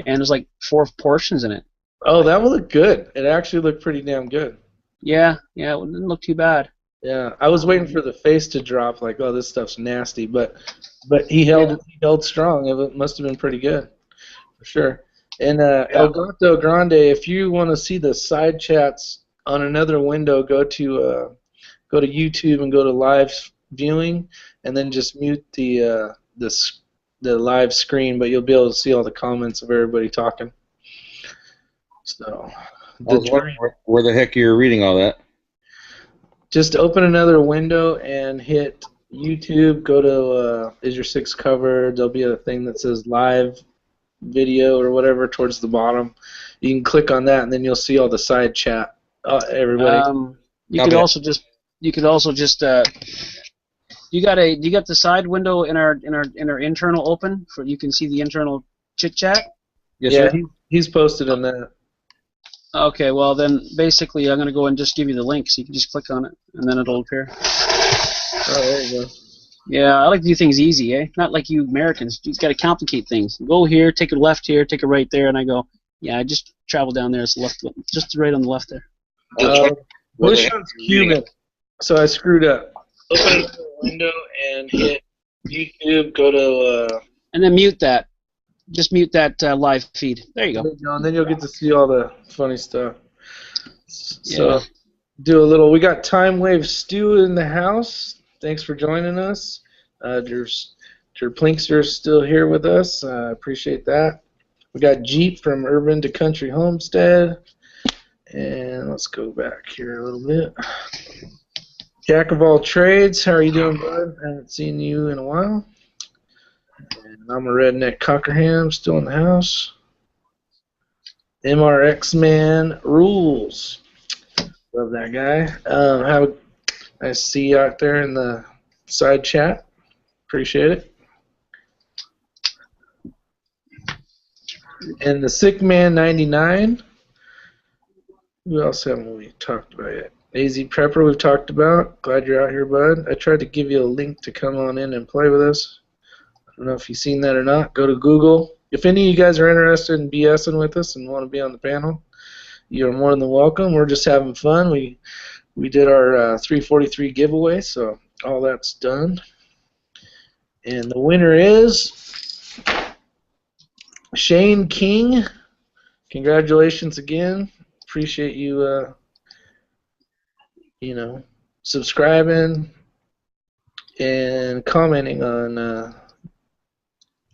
and there's like 4 portions in it. Oh, that would look good. It actually looked pretty damn good. Yeah, it didn't look too bad. Yeah, I was waiting for the face to drop, like, oh, this stuff's nasty, but he held strong. It must have been pretty good, for sure. And El Gato Grande, if you want to see the side chats on another window, go to YouTube and go to live viewing, and then just mute the live screen, but you'll be able to see all the comments of everybody talking. So, I was wondering where the heck you're reading all that. Just open another window and hit YouTube. Go to Isyour6covered. There'll be a thing that says live video or whatever towards the bottom. You can click on that, and then you'll see all the side chat. Everybody. You could also just you got the side window in our internal open for you can see the internal chit chat. Yes, yeah, he's posted on that. Okay, well then basically I'm gonna go and just give you the link so you can just click on it and then it'll appear. Oh, there you go. Yeah, I like to do things easy, eh? Not like you Americans. You just got to complicate things. Go here, take a left here, take a right there, and I go, yeah, I just travel down there. It's left, just right on the left there. Bush Hunt's Cuban, so I screwed up. Open the window and hit YouTube. Go to. And then mute that. Just mute that live feed. There you go. And then you'll get to see all the funny stuff. So, do a little. We got Time Wave Stew in the house. thanks for joining us. Your Plinkster's still here with us. Appreciate that. We got Jeep from Urban to Country Homestead. And let's go back here a little bit. Jack of all trades, how are you doing, bud? Haven't seen you in a while. And I'm a redneck Cockerham, still in the house. MRX Man rules. Love that guy. I see you out there in the side chat. Appreciate it. And the Sick Man 99. Who else haven't we talked about yet? AZ Prepper we've talked about. Glad you're out here, bud. I tried to give you a link to come on in and play with us. I don't know if you've seen that or not. Go to Google. If any of you guys are interested in BSing with us and want to be on the panel, you're more than welcome. We're just having fun. We did our 343 giveaway, so all that's done. And the winner is Shane King. Congratulations again. Appreciate you, subscribing and commenting on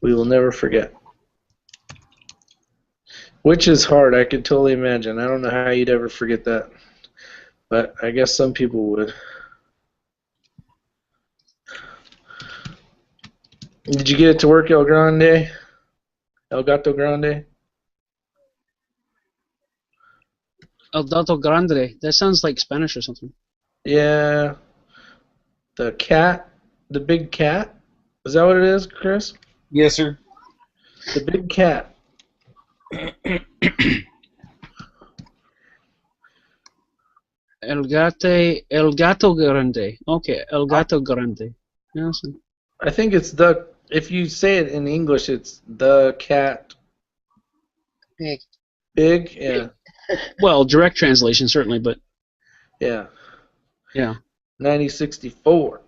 We Will Never Forget. Which is hard, I could totally imagine. I don't know how you'd ever forget that. But I guess some people would. Did you get it to work, El Grande? El Gato Grande? El Dato Grande. That sounds like Spanish or something. Yeah. The cat? The big cat? Is that what it is, Chris? Yes, sir. The big cat. El Gato Grande. Okay, El Gato Grande. Yes. I think it's the, if you say it in English, it's the cat. Big. Big? Yeah. Well, direct translation certainly, but Yeah. yeah. 9064.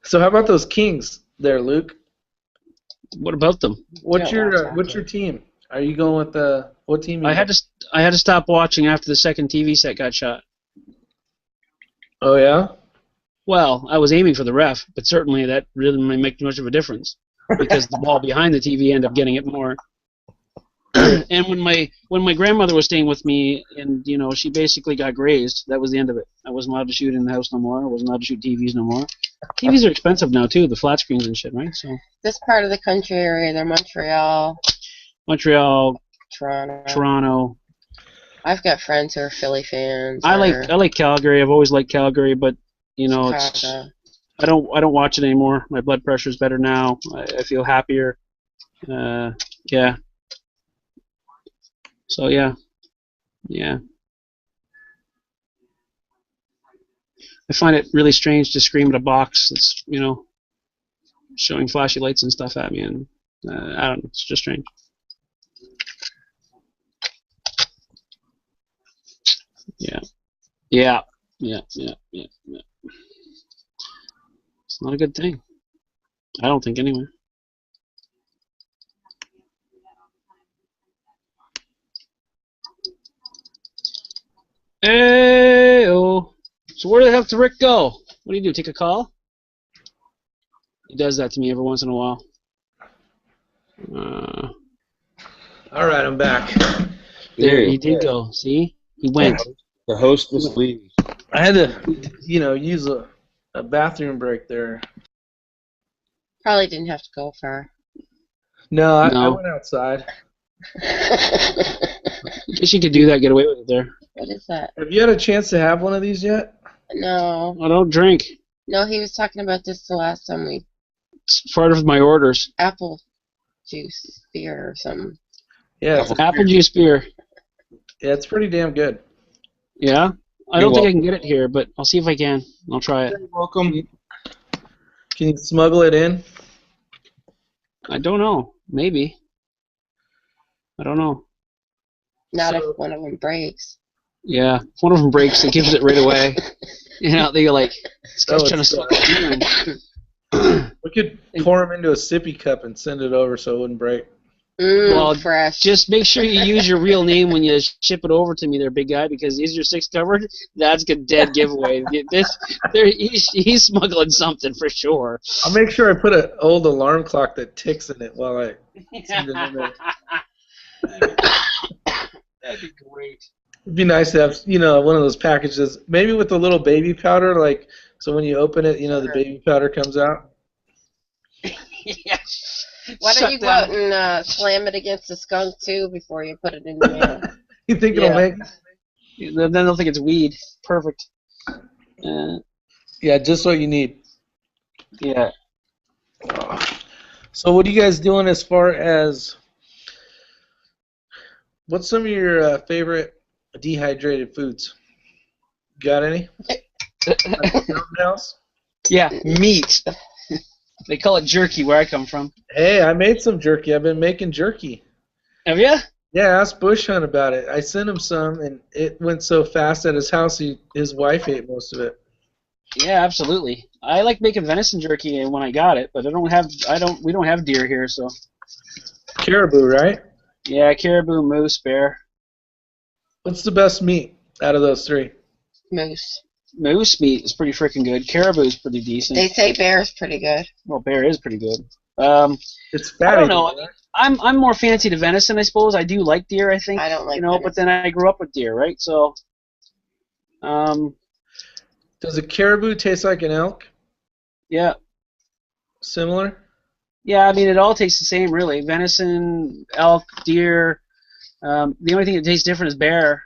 So how about those Kings there, Luke? What about them? What's Yeah, your team? Are you going with what team? I had to stop watching after the second TV set got shot. Oh yeah. Well, I was aiming for the ref, but certainly that really didn't make much of a difference because the ball behind the TV ended up getting it more. And when my grandmother was staying with me, and she basically got grazed, that was the end of it. I wasn't allowed to shoot in the house no more. I wasn't allowed to shoot TVs no more. TVs are expensive now too, the flat screens and shit, right? So This part of the country area, they're Montreal, Toronto. I've got friends who are Philly fans. I like Calgary. I've always liked Calgary, but it's Chicago. I don't watch it anymore. My blood pressure's better now. I feel happier. Yeah. So yeah. I find it really strange to scream at a box that's showing flashy lights and stuff at me, and I don't know. It's just strange. Yeah. It's not a good thing. I don't think anyway. Hey-oh. So where the heck did Rick go? What do you do, take a call? He does that to me every once in a while. All right, I'm back. There, he did go. See? He went. The hostess leaves. I had to, use a bathroom break there. Probably didn't have to go far. No, I went outside. Guess you could do that, get away with it there. What is that? Have you had a chance to have one of these yet? No. I don't drink. No, he was talking about this the last time It's part of my orders. apple juice beer or something. Yeah, Apple juice beer. yeah, it's pretty damn good. Yeah? I don't think I can get it here, but I'll see if I can. I'll try it. You're welcome. Can you smuggle it in? I don't know. Maybe. I don't know. Not if one of them breaks. Yeah. If one of them breaks, it gives it right away. They're like, this guy's trying to suck it in. We could pour them into a sippy cup and send it over so it wouldn't break. Well, fresh. just make sure you use your real name when you ship it over to me there, big guy, because Isyour6covered, that's a dead giveaway. He's smuggling something for sure. I'll make sure I put an old alarm clock that ticks in it while I send it in there. That'd be great. It'd be nice to have, one of those packages, maybe with a little baby powder, like, so when you open it, the baby powder comes out. Yeah. Why don't you go out and slam it against the skunk, too, before you put it in the mail? You think it'll make it? Then they'll think it's weed. Perfect. Yeah, just what you need. Yeah. So what are you guys doing as far as, what's some of your favorite dehydrated foods? Got any? House? Yeah, meat. They call it jerky where I come from. Hey, I made some jerky. I've been making jerky. Have you? Yeah, ask Bush Hunt about it. I sent him some, and it went so fast at his house, his wife ate most of it. Yeah, absolutely. I like making venison jerky when I got it, but we don't have deer here, so. Caribou, right? Yeah, caribou, moose, bear. What's the best meat out of those three? Moose. Moose meat is pretty freaking good. Caribou is pretty decent. They say bear is pretty good. Well, bear is pretty good. It's fatty. I don't know. I'm more fancy to venison, I suppose. I do like deer, I think. I don't like venison. But then I grew up with deer, right? So, does a caribou taste like an elk? Yeah. Similar? Yeah, I mean, it all tastes the same, really. Venison, elk, deer. The only thing that tastes different is bear.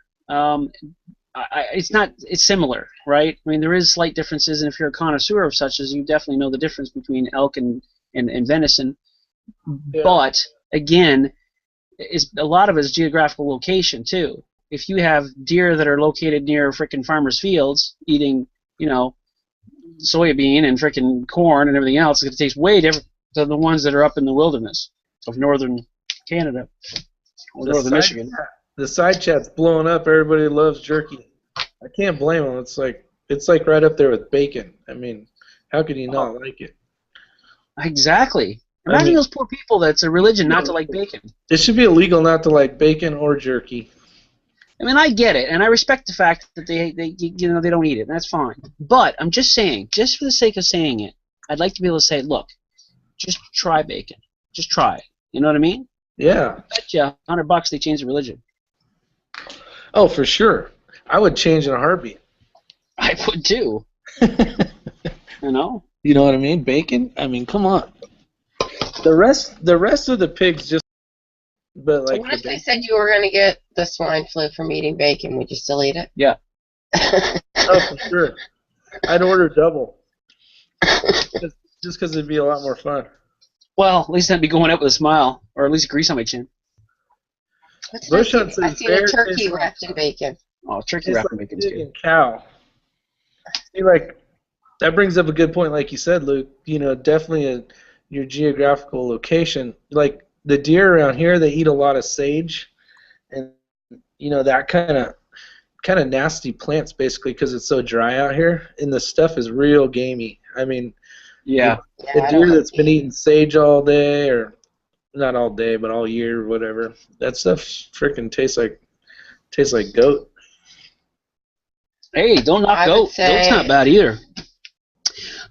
It's similar, right? I mean, there is slight differences, and if you're a connoisseur of such as, you definitely know the difference between elk and venison. Yeah. But, again, a lot of it is geographical location, too. If you have deer that are located near frickin' farmers' fields eating, soybean and frickin' corn and everything else, it's going to taste way different than the ones that are up in the wilderness of northern Canada or northern Michigan. The side chat's blowing up. Everybody loves jerky. I can't blame them. It's like right up there with bacon. I mean, how could you not like it? Exactly. Imagine those poor people that's a religion not to like bacon. It should be illegal not to like bacon or jerky. I mean, I get it, and I respect the fact that they don't eat it, and that's fine. But I'm just saying, just for the sake of saying it, I'd like to be able to say, look, just try bacon. Just try it. You know what I mean? Yeah. I bet you $100 they change the religion. Oh, for sure. I would change in a heartbeat. I would too. You know? You know what I mean? Bacon? I mean, come on. The rest of the pigs just. But like. What if they said you were going to get the swine flu from eating bacon? Would you still eat it? Yeah. Oh, for sure. I'd order double. Just because it'd be a lot more fun. Well, at least I'd be going up with a smile, or at least grease on my chin. Bush Hunt says I've seen a turkey wrapped in bacon. Oh, turkey wrapped in bacon too. Cow. See, like that brings up a good point, like you said, Luke. Definitely your geographical location. Like the deer around here, they eat a lot of sage, and that kind of nasty plants basically because it's so dry out here, and the stuff is real gamey. I mean. Yeah. The deer that's been eating sage all day, or not all day, but all year, or whatever. That stuff freaking tastes like goat. Hey, don't knock goat. Goat's not bad either.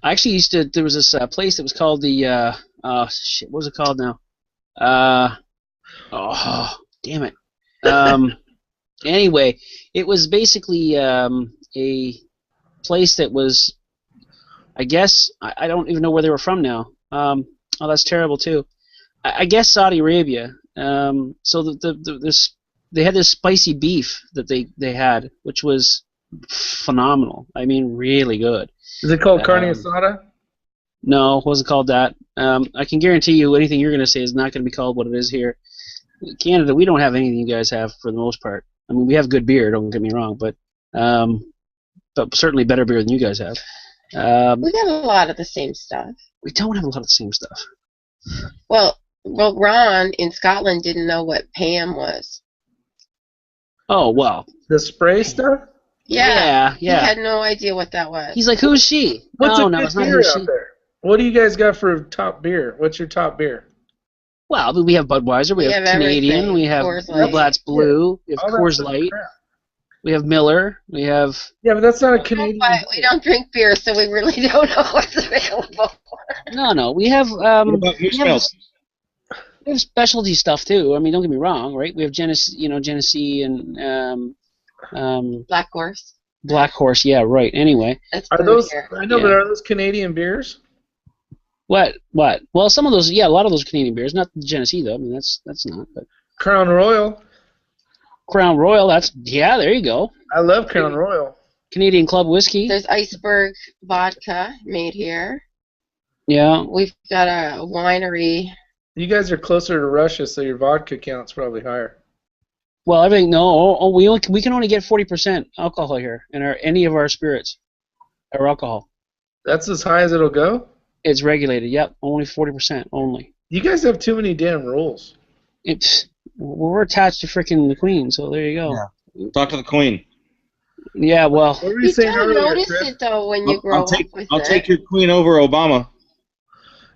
I actually there was this place that was called the, what was it called now? Damn it. Anyway, it was basically a place that was, I guess, I don't even know where they were from now. Oh, that's terrible too. I guess Saudi Arabia. So they had this spicy beef that they had, which was phenomenal. I mean, really good. Is it called carne asada? No, it wasn't called that. I can guarantee you anything you're going to say is not going to be called what it is here. Canada, we don't have anything you guys have for the most part. I mean, we have good beer, don't get me wrong, but certainly better beer than you guys have. We got a lot of the same stuff. We don't have a lot of the same stuff. Well, Ron in Scotland didn't know what Pam was. Oh, well. The spray stuff? Yeah. He had no idea what that was. He's like, who's she? What's no, it's not who's she. There? What do you guys got for top beer? What's your top beer? Well, we have Budweiser, we have Canadian, everything. we have Coors Blue Light. Blatz Blue, we have All that Coors stuff's Light, crap. we have Miller, we have... Yeah, but that's not a But Canadian. we don't drink beer, so we really don't know what's available. No, we have... What about we moose have, milk? we have specialty stuff, too. I mean, don't get me wrong, right? We have Genesee and Black Horse. Black Horse, yeah, right. Anyway. That's Are brewed those? here. I know, but are those Canadian beers? What? Well, some of those, yeah, a lot of those Canadian beers. Not the Genesee, though. I mean, that's not. But Crown Royal. Crown Royal, there you go. I love Crown Royal. Canadian Club Whiskey. There's Iceberg vodka made here. Yeah. We've got a winery. You guys are closer to Russia, so your vodka count's probably higher. Well, everything. No, we can only get 40% alcohol here in any of our spirits, or alcohol. That's as high as it'll go? It's regulated. Yep, only 40% only. You guys have too many damn rules. We're attached to freaking the Queen, so there you go. Yeah. Talk to the Queen. Yeah, well. What were you You saying don't earlier, notice Chris? it, though, when you grow up with I'll it. take your Queen over Obama.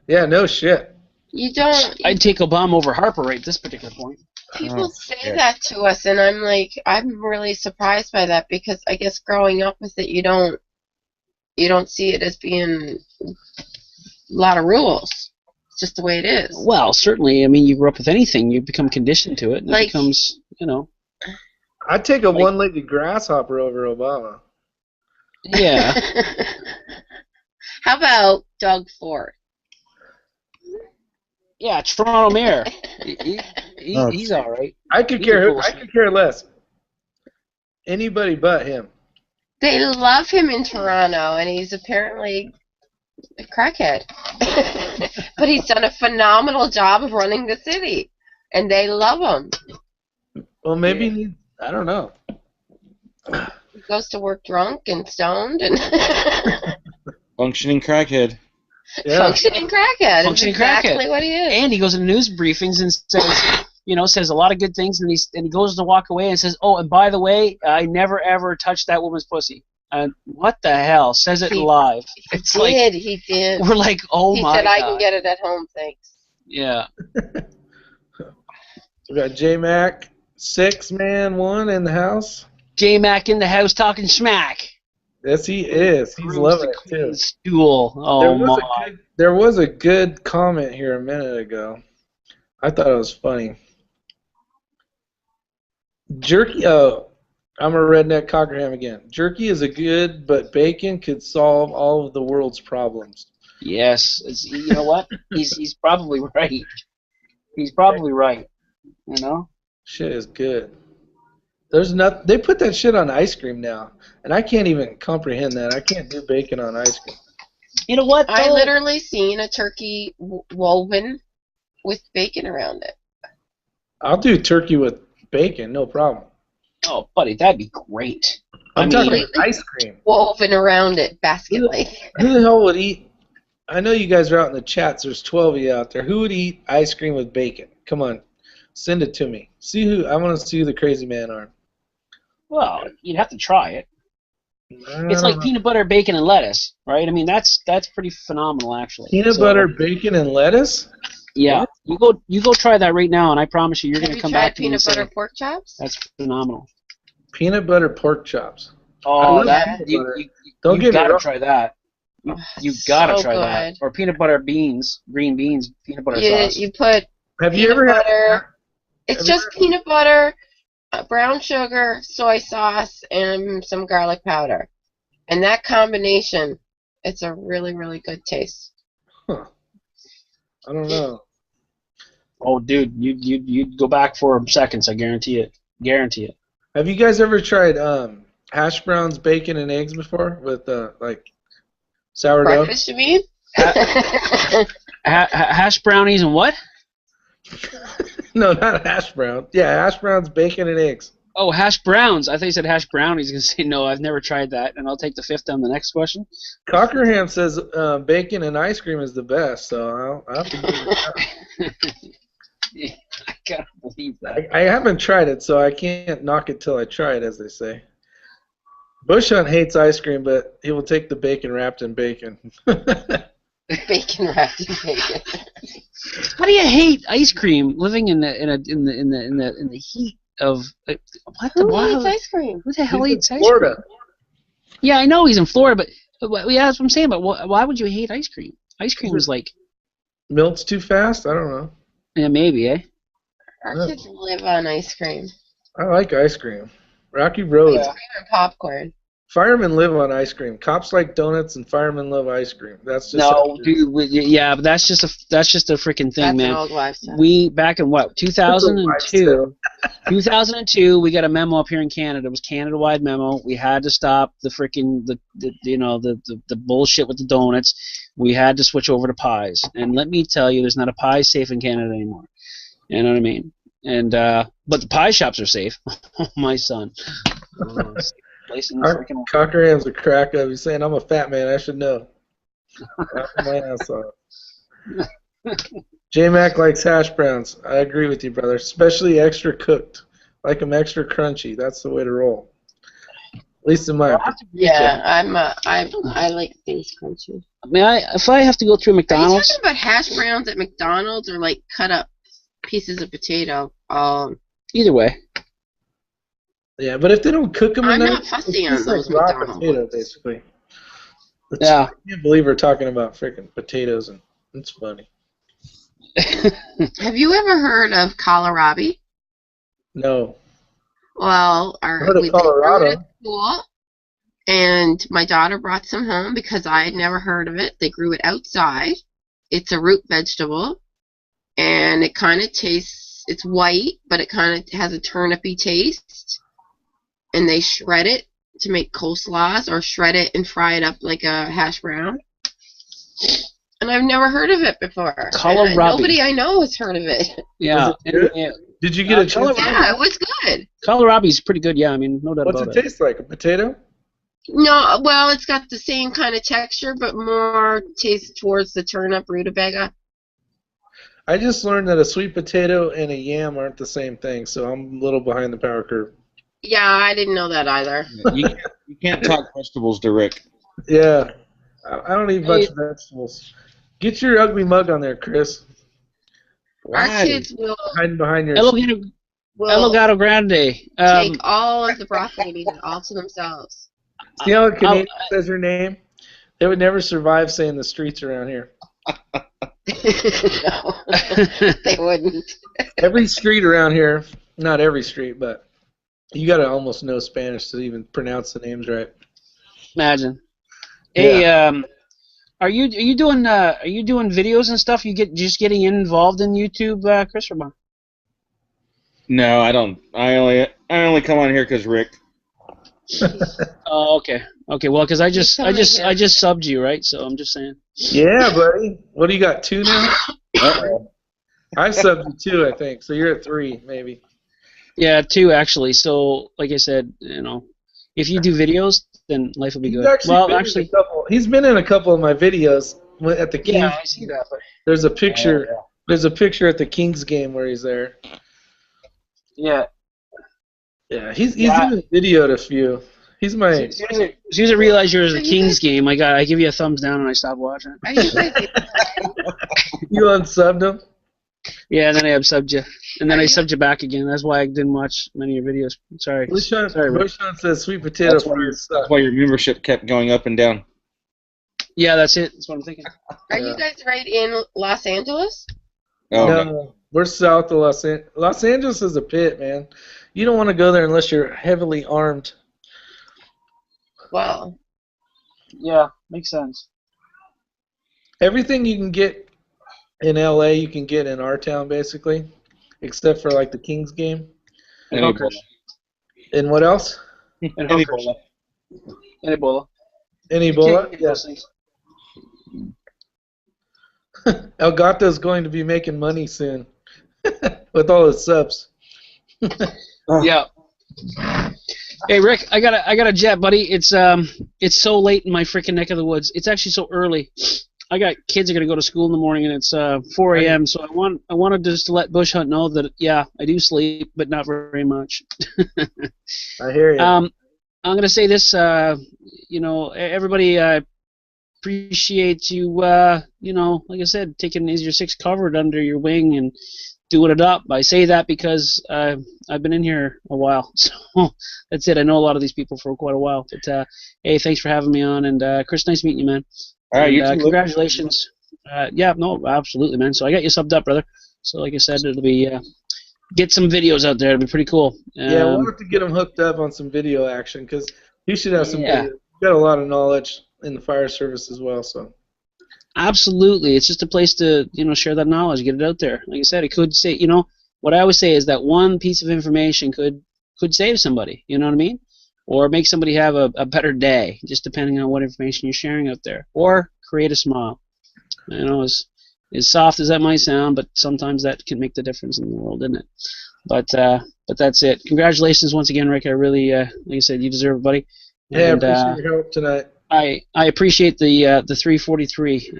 Yeah, no shit. You don't. I'd take Obama over Harper right at this particular point. People say that to us, and I'm like, I'm really surprised by that because I guess growing up with it, you don't see it as being a lot of rules. It's just the way it is. Well, certainly. I mean, you grew up with anything, you become conditioned to it, and it becomes, I'd take a one-legged grasshopper over Obama. Yeah. How about Doug Ford? Yeah, Toronto Mayor. He's all right. I could care less. Anybody but him. They love him in Toronto, and he's apparently a crackhead. But he's done a phenomenal job of running the city, and they love him. Well, maybe I don't know. He goes to work drunk and stoned, and Functioning crackhead. Yeah. functioning crackhead. Functioning is exactly crackhead. what he is. And he goes in news briefings and says a lot of good things, and he goes to walk away and says, "Oh, and by the way, I never ever touched that woman's pussy." And what the hell? Says it live. It's He did. We're like, oh he my said, God. I can get it at home, thanks. Yeah. We got J-Mac, 6-man-1 in the house. J-Mac in the house talking smack. Yes, he is. He's loving it too. Stool. Oh my. There was a good comment here a minute ago. I thought it was funny. Jerky. Oh, I'm a redneck cockerham again. Jerky is a good, but bacon could solve all of the world's problems. Yes. You know what? He's probably right. He's probably right. Shit is good. There's not. They put that shit on ice cream now, and I can't even comprehend that. I can't do bacon on ice cream. You know what? I literally seen a turkey woven with bacon around it. I'll do turkey with bacon, no problem. Oh, buddy, that'd be great. I'm talking ice cream. Woven around it, basket-like. Who the hell would eat? I know you guys are out in the chats. There's 12 of you out there. Who would eat ice cream with bacon? Come on, send it to me. I want to see who the crazy man are. Well, you'd have to try it. It's like peanut butter, bacon, and lettuce, right? I mean, that's pretty phenomenal, actually. Peanut butter, bacon, and lettuce? Yeah, you go try that right now, and I promise you, you're going to come back to me and say, peanut butter pork chops? That's phenomenal. Peanut butter pork chops. Oh, Don't you get got to me try that. You got to try good. that. Or peanut butter beans, green beans, peanut butter sauce. You put Have you ever butter. had? It's just peanut butter, brown sugar, soy sauce, and some garlic powder. And that combination, it's a really, really good taste. Huh. I don't know. Oh, dude, you'd go back for seconds. I guarantee it. Guarantee it. Have you guys ever tried hash browns, bacon, and eggs before with like sourdough? Breakfast, you mean? Hash brownies and what? No, not hash brown. Yeah, hash browns, bacon, and eggs. Oh, hash browns. I thought you said hash brownies. I was going to say, no, I've never tried that, and I'll take the fifth on the next question. Cockerham says bacon and ice cream is the best, so I'll have to give it a shot. Yeah, I gotta believe that. I haven't tried it, so I can't knock it till I try it, as they say. Bush Hunt hates ice cream, but he will take the bacon wrapped in bacon. Bacon wrapped in bacon. How do do you hate ice cream? Living in the heat of what the Who eats wow? ice cream? Who the hell He's in eats ice Florida. cream? Yeah, I know he's in Florida, but yeah, that's what I'm saying. But why would you hate ice cream? Ice cream is like, Melts too fast? I don't know. yeah, maybe, eh? Our kids live on ice cream. I like ice cream. Rocky Road. Ice cream and popcorn. Firemen live on ice cream. Cops like donuts, and firemen love ice cream. That's just No, dude. Yeah, but that's just a freaking thing, That's man. an old wives' tale. We back in what 2002. 2002, we got a memo up here in Canada. It was Canada-wide memo. We had to stop the freaking the bullshit with the donuts. We had to switch over to pies. And let me tell you, there's not a pie safe in Canada anymore. You know what I mean? And but the pie shops are safe. My son. Cockerham's a crack up. He's saying I'm a fat man. I should know. My ass off. J-Mac likes hash browns. I agree with you, brother. Especially extra cooked. Like them extra crunchy. That's the way to roll. At least in my opinion. Yeah, I like things crunchy. If I have to go through Are you McDonald's, talking about hash browns at McDonald's or like cut up pieces of potato? either way. Yeah, but if they don't cook them I'm enough, not fussy it's on just those like raw McDonald's potato, ones. basically. Yeah. I can't believe we're talking about freaking potatoes, and it's funny. Have you ever heard of kohlrabi? No. Well, Heard of they grew it Colorado. at school, and my daughter brought some home because I had never heard of it. They grew it outside. It's a root vegetable, and it kind of tastes. It's white, but it kind of has a turnipy taste. And they shred it to make coleslaws, or shred it and fry it up like a hash brown. And I've never heard of it before. Kohlrabi. Nobody I know has heard of it. Yeah. Was it good? Yeah. Did you get a chance? Yeah, it was good. Kohlrabi's pretty good. Yeah, I mean, no doubt What's about it taste like? A potato? No, well, it's got the same kind of texture, but more taste towards the turnip rutabaga. I just learned that a sweet potato and a yam aren't the same thing, so I'm a little behind the power curve. Yeah, I didn't know that either. You can't talk vegetables to Rick. Yeah. I don't eat much vegetables. Get your ugly mug on there, Chris. Our kids will Hiding behind your... El Gato Grande. take all of the broccoli and eat it all to themselves. See how a Canadian says her name? They would never survive saying the streets around here. No, they wouldn't. Every street around here, not every street, but you got to almost know Spanish to even pronounce the names right. Imagine. Hey, are you doing videos and stuff? Just getting involved in YouTube, Chris, or what? No, I don't. I only come on here because Rick. Oh, okay. Okay, well, because I just subbed you, right? So I'm just saying. Yeah, buddy. What do you got, 2 now? Uh-oh. I subbed you 2, I think. So you're at 3, maybe. Yeah, 2 actually. So, like I said, if you do videos, then life will be good. He's been in a couple of my videos at the Kings. Yeah, I see that. But there's a picture. There's a picture at the Kings game where he's there. yeah. Yeah, he's in a video to few. He's my. As soon as I realized you were a Kings game, I give you a thumbs down and I stopped watching it. Are you guys, You unsubbed him? Yeah, and then I unsubbed you, and then I subbed you back again. That's why I didn't watch many of your videos. Sorry. Bushan says sweet potato fries suck. That's why your membership kept going up and down. Yeah, that's it. That's what I'm thinking. are you guys right in Los Angeles? Oh, No, we're south of Los Angeles. Los Angeles is a pit, man. You don't want to go there unless you're heavily armed. Well, Yeah, makes sense. Everything you can get in LA, you can get in our town, basically, except for like the Kings game. And Hookers. And what else? And Ebola. And Ebola. In Ebola? Yes. El Gato's going to be making money soon with all his subs. Yeah. Hey Rick, I got a jet, buddy. It's so late in my freaking neck of the woods. It's actually so early. I got kids are gonna go to school in the morning, and it's 4 a.m. So I wanted just to let Bush Hunt know that I do sleep, but not very much. I hear you. I'm gonna say this. Everybody. appreciate you, you know, like I said, taking Isyour6covered under your wing and doing it up. I say that because I've been in here a while, so that's it. I know a lot of these people for quite a while. But hey, thanks for having me on, and Chris, nice meeting you, man. All right, and you too, Luke. congratulations. Yeah, no, absolutely, man. So I got you subbed up, brother. So like I said, it'll be get some videos out there. It'll be pretty cool. Yeah, we'll have to get him hooked up on some video action because he should have some Yeah. video. He's got a lot of knowledge in the fire service as well. So Absolutely, it's just a place to, you know, share that knowledge, get it out there. Like I said, it could say, you know, what I always say is that one piece of information could save somebody. You know what I mean? Or make somebody have a better day, just depending on what information you're sharing out there. Or create a smile. You know, as soft as that might sound, but sometimes that can make the difference in the world, isn't it? But that's it. Congratulations once again, Rick. I really, like I said, you deserve it, buddy. yeah, And, I appreciate your help tonight. I appreciate the 343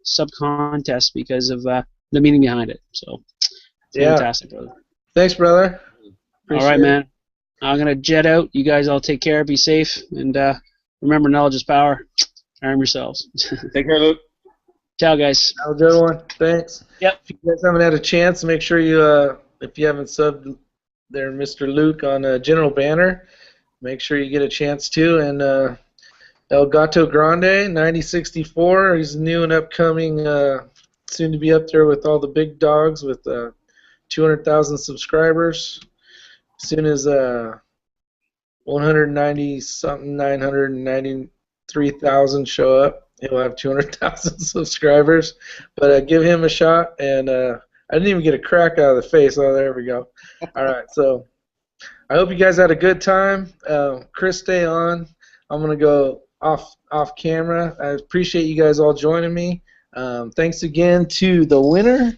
sub contest because of the meaning behind it. So Yeah. fantastic, brother. Thanks, brother. All right, man. I'm gonna jet out. You guys all take care. Be safe, and remember, knowledge is power. Arm yourselves. Take care, Luke. Ciao, guys. Have a good one. Thanks. Yep. If you guys haven't had a chance, make sure you, if you haven't subbed there, Mr. Luke on General Banner, make sure you get a chance to. And El Gato Grande, 9064. He's new and upcoming, soon to be up there with all the big dogs with 200,000 subscribers. As soon as 190 something, 993,000 show up, he'll have 200,000 subscribers. But give him a shot. And I didn't even get a crack out of the face. Oh, there we go. All right, so I hope you guys had a good time. Chris, stay on. I'm gonna go off camera. I appreciate you guys all joining me. Thanks again to the winner,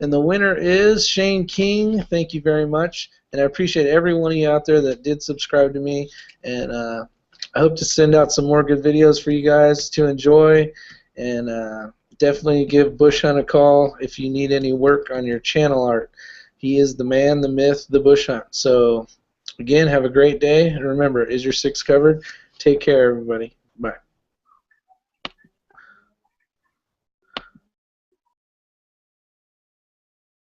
and the winner is Shane King. Thank you very much, and I appreciate every one of you out there that did subscribe to me. And I hope to send out some more good videos for you guys to enjoy. And definitely give Bush Hunt a call if you need any work on your channel art. He is the man, the myth, the Bush Hunt. So again, have a great day, and remember, is your 6 covered? Take care, everybody. Bye.